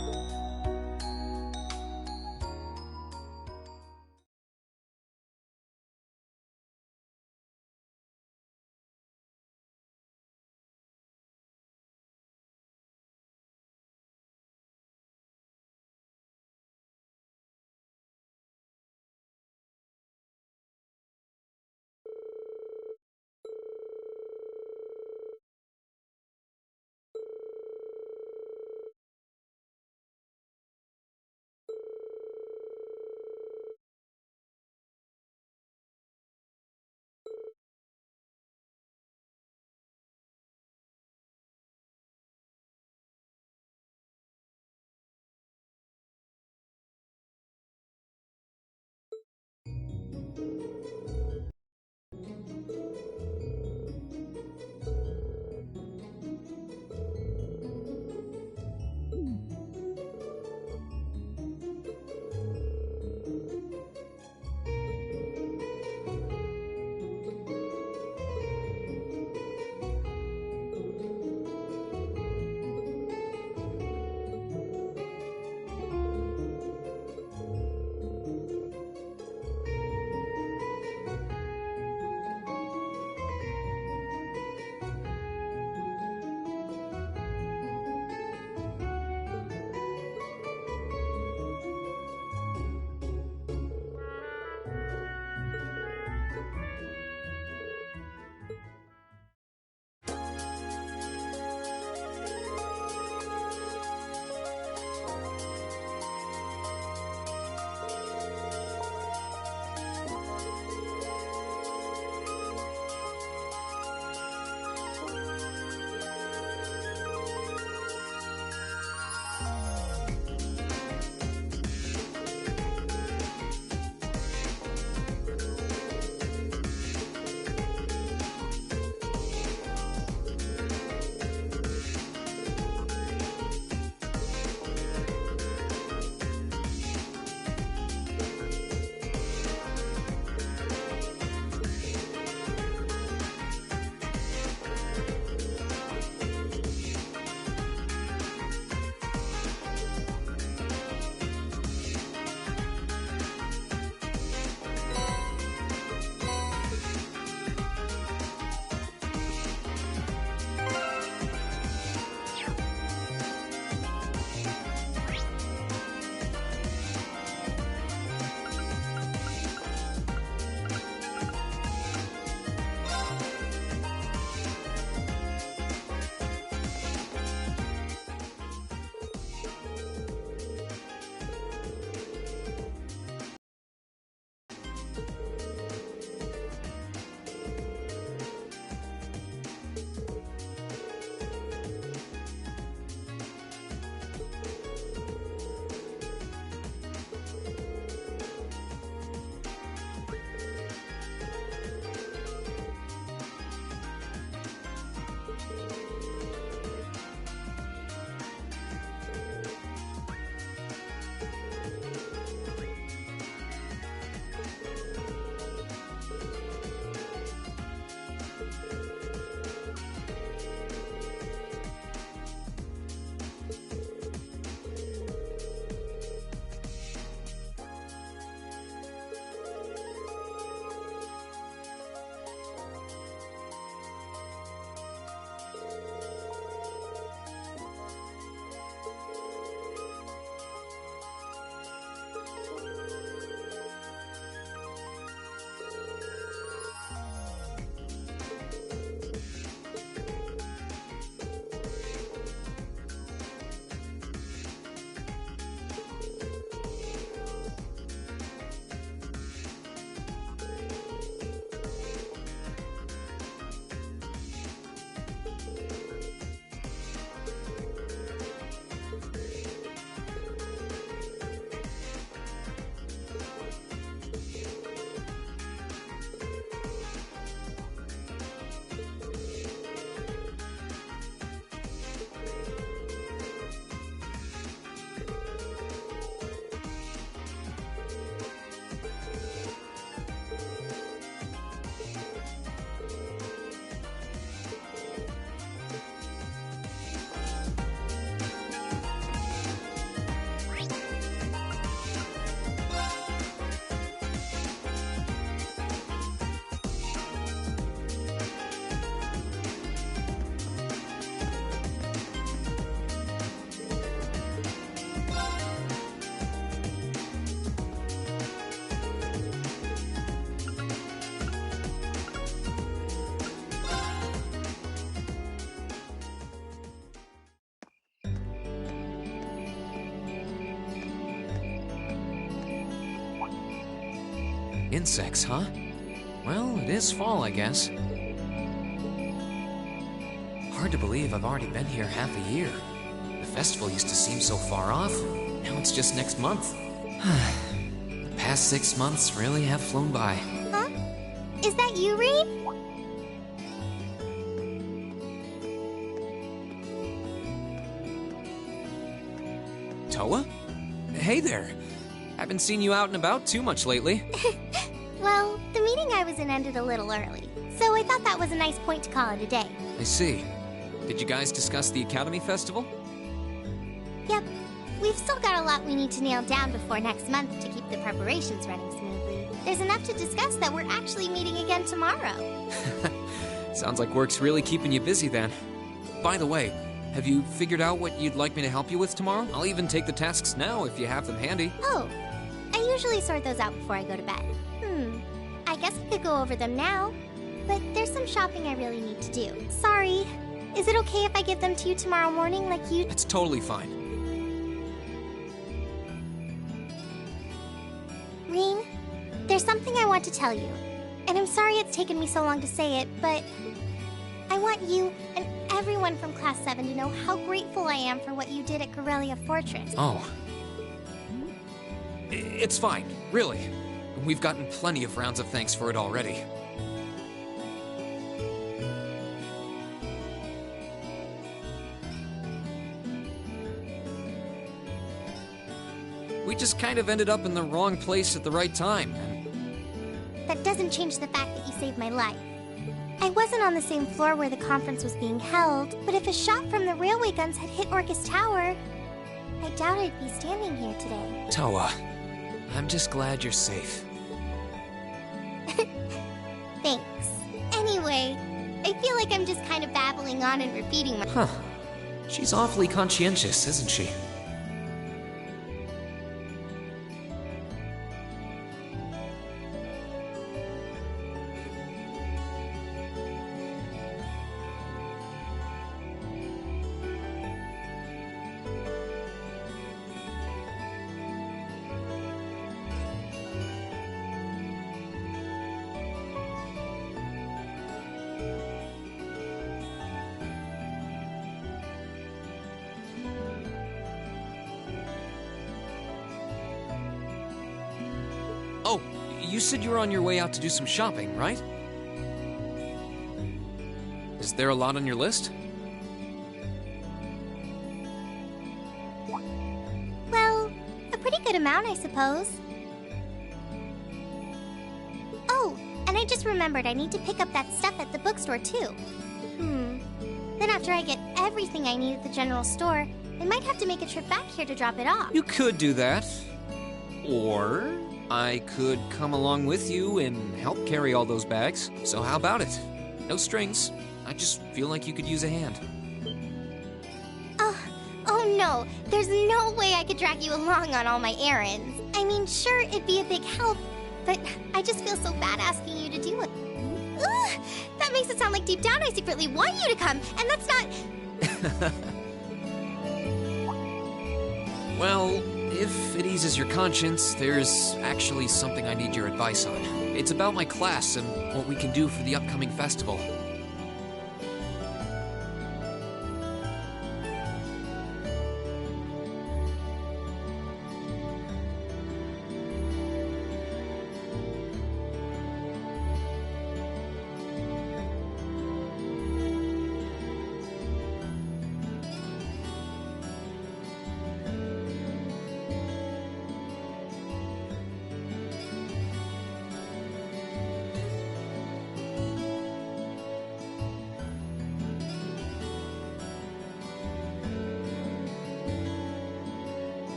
Insects, huh? Well, it is fall, I guess. Hard to believe I've already been here half a year. The festival used to seem so far off. Now it's just next month. The past 6 months really have flown by. Huh? Is that you, Reed? Toa? Hey there. Haven't seen you out and about too much lately. Well, the meeting I was in ended a little early, so I thought that was a nice point to call it a day. I see. Did you guys discuss the Academy Festival? Yep. We've still got a lot we need to nail down before next month to keep the preparations running smoothly. There's enough to discuss that we're actually meeting again tomorrow. Sounds like work's really keeping you busy then. By the way, have you figured out what you'd like me to help you with tomorrow? I'll even take the tasks now if you have them handy. Oh, I usually sort those out before I go to bed. I guess I could go over them now, but there's some shopping I really need to do. Sorry. Is it okay if I give them to you tomorrow morning like you— It's totally fine. Rean, there's something I want to tell you, and I'm sorry it's taken me so long to say it, but I want you and everyone from Class 7 to know how grateful I am for what you did at Corellia Fortress. Oh. It's fine, really. We've gotten plenty of rounds of thanks for it already. We just kind of ended up in the wrong place at the right time. That doesn't change the fact that you saved my life. I wasn't on the same floor where the conference was being held, but if a shot from the railway guns had hit Orcus Tower, I doubt I'd be standing here today. Toa, I'm just glad you're safe. Thanks. Anyway, I feel like I'm just kind of babbling on and repeating my— Huh. She's awfully conscientious, isn't she? Oh, you said you were on your way out to do some shopping, right? Is there a lot on your list? Well, a pretty good amount, I suppose. Oh, and I just remembered I need to pick up that stuff at the bookstore, too. Then after I get everything I need at the general store, I might have to make a trip back here to drop it off. You could do that. Or I could come along with you and help carry all those bags. So how about it? No strings. I just feel like you could use a hand. Oh no, there's no way I could drag you along on all my errands. I mean, sure, it'd be a big help, but I just feel so bad asking you to do it. Ugh, that makes it sound like deep down I secretly want you to come, and that's not— Well, if it eases your conscience, there's actually something I need your advice on. It's about my class and what we can do for the upcoming festival.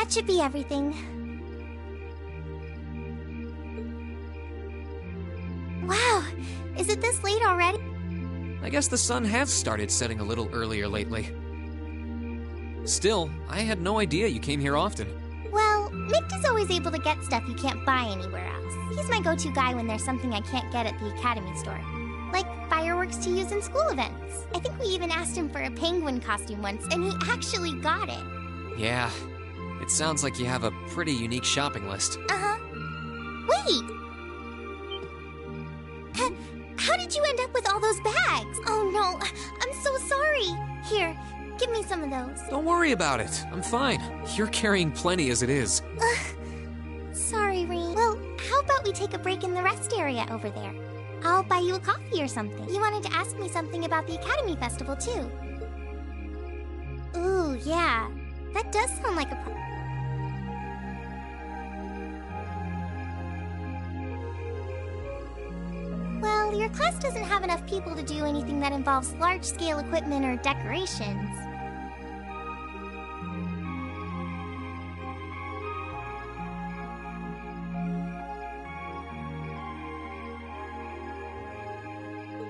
That should be everything. Wow, is it this late already? I guess the sun has started setting a little earlier lately. Still, I had no idea you came here often. Well, Mick is always able to get stuff you can't buy anywhere else. He's my go-to guy when there's something I can't get at the Academy store. Like fireworks to use in school events. I think we even asked him for a penguin costume once, and he actually got it. Yeah, it sounds like you have a pretty unique shopping list. Uh-huh. Wait! How did you end up with all those bags? Oh no, I'm so sorry. Here, give me some of those. Don't worry about it. I'm fine. You're carrying plenty as it is. Sorry, Rean. Well, how about we take a break in the rest area over there? I'll buy you a coffee or something. You wanted to ask me something about the Academy Festival, too. Ooh, yeah. That does sound like a Well, your class doesn't have enough people to do anything that involves large-scale equipment or decorations.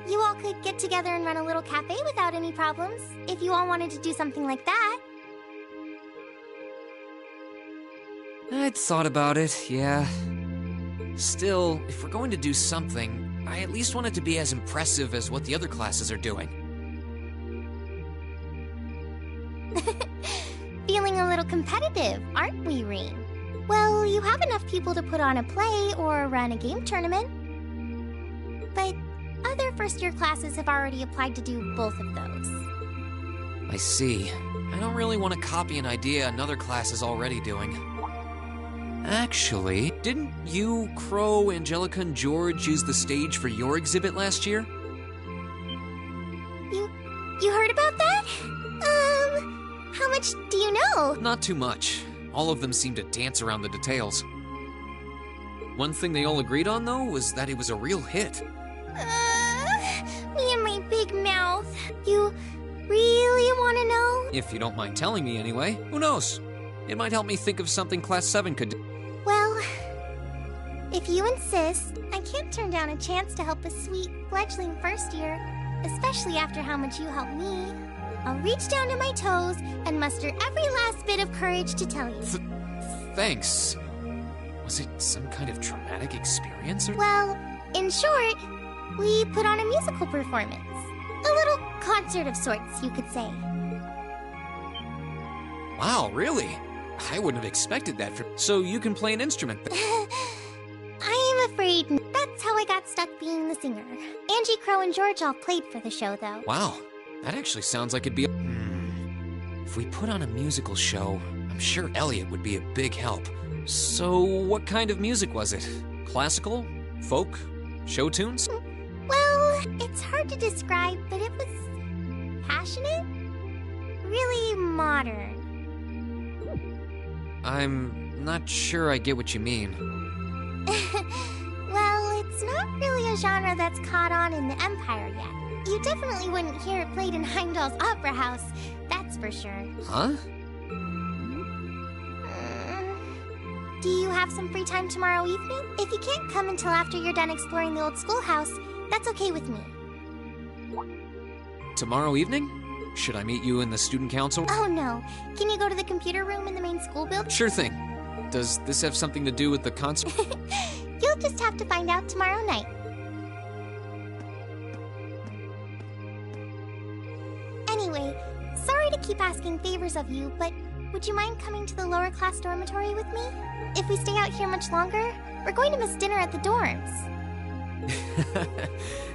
You all could get together and run a little cafe without any problems, if you all wanted to do something like that. I'd thought about it, yeah. Still, if we're going to do something, I at least want it to be as impressive as what the other classes are doing. Feeling a little competitive, aren't we, Rean? Well, you have enough people to put on a play or run a game tournament. But other first-year classes have already applied to do both of those. I see. I don't really want to copy an idea another class is already doing. Actually, didn't you, Crow, Angelica, and George use the stage for your exhibit last year? You heard about that? How much do you know? Not too much. All of them seemed to dance around the details. One thing they all agreed on, though, was that it was a real hit. Me and my big mouth. You really want to know? If you don't mind telling me anyway. Who knows? It might help me think of something Class 7 could do. Well, if you insist, I can't turn down a chance to help a sweet, fledgling first year, especially after how much you helped me. I'll reach down to my toes and muster every last bit of courage to tell you. Thanks. Was it some kind of traumatic experience or? Well, in short, we put on a musical performance. A little concert of sorts, you could say. Wow, really? I wouldn't have expected that. So you can play an instrument then? I am afraid that's how I got stuck being the singer. Angie, Crow, and George all played for the show, though. Wow, that actually sounds like it'd be If we put on a musical show, I'm sure Elliot would be a big help. So what kind of music was it? Classical? Folk? Show tunes? Well, it's hard to describe, but it was passionate? Really modern. I'm not sure I get what you mean. Well, it's not really a genre that's caught on in the Empire yet. You definitely wouldn't hear it played in Heimdall's Opera House, that's for sure. Huh? Do you have some free time tomorrow evening? If you can't come until after you're done exploring the old schoolhouse, that's okay with me. Tomorrow evening? Should I meet you in the student council? Oh no. Can you go to the computer room in the main school building? Sure thing. Does this have something to do with the concert? You'll just have to find out tomorrow night. Anyway, sorry to keep asking favors of you, but would you mind coming to the lower class dormitory with me? If we stay out here much longer, we're going to miss dinner at the dorms.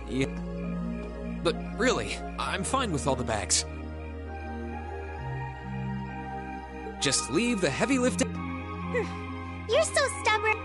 Yeah. But really, I'm fine with all the bags. Just leave the heavy lifting. You're so stubborn.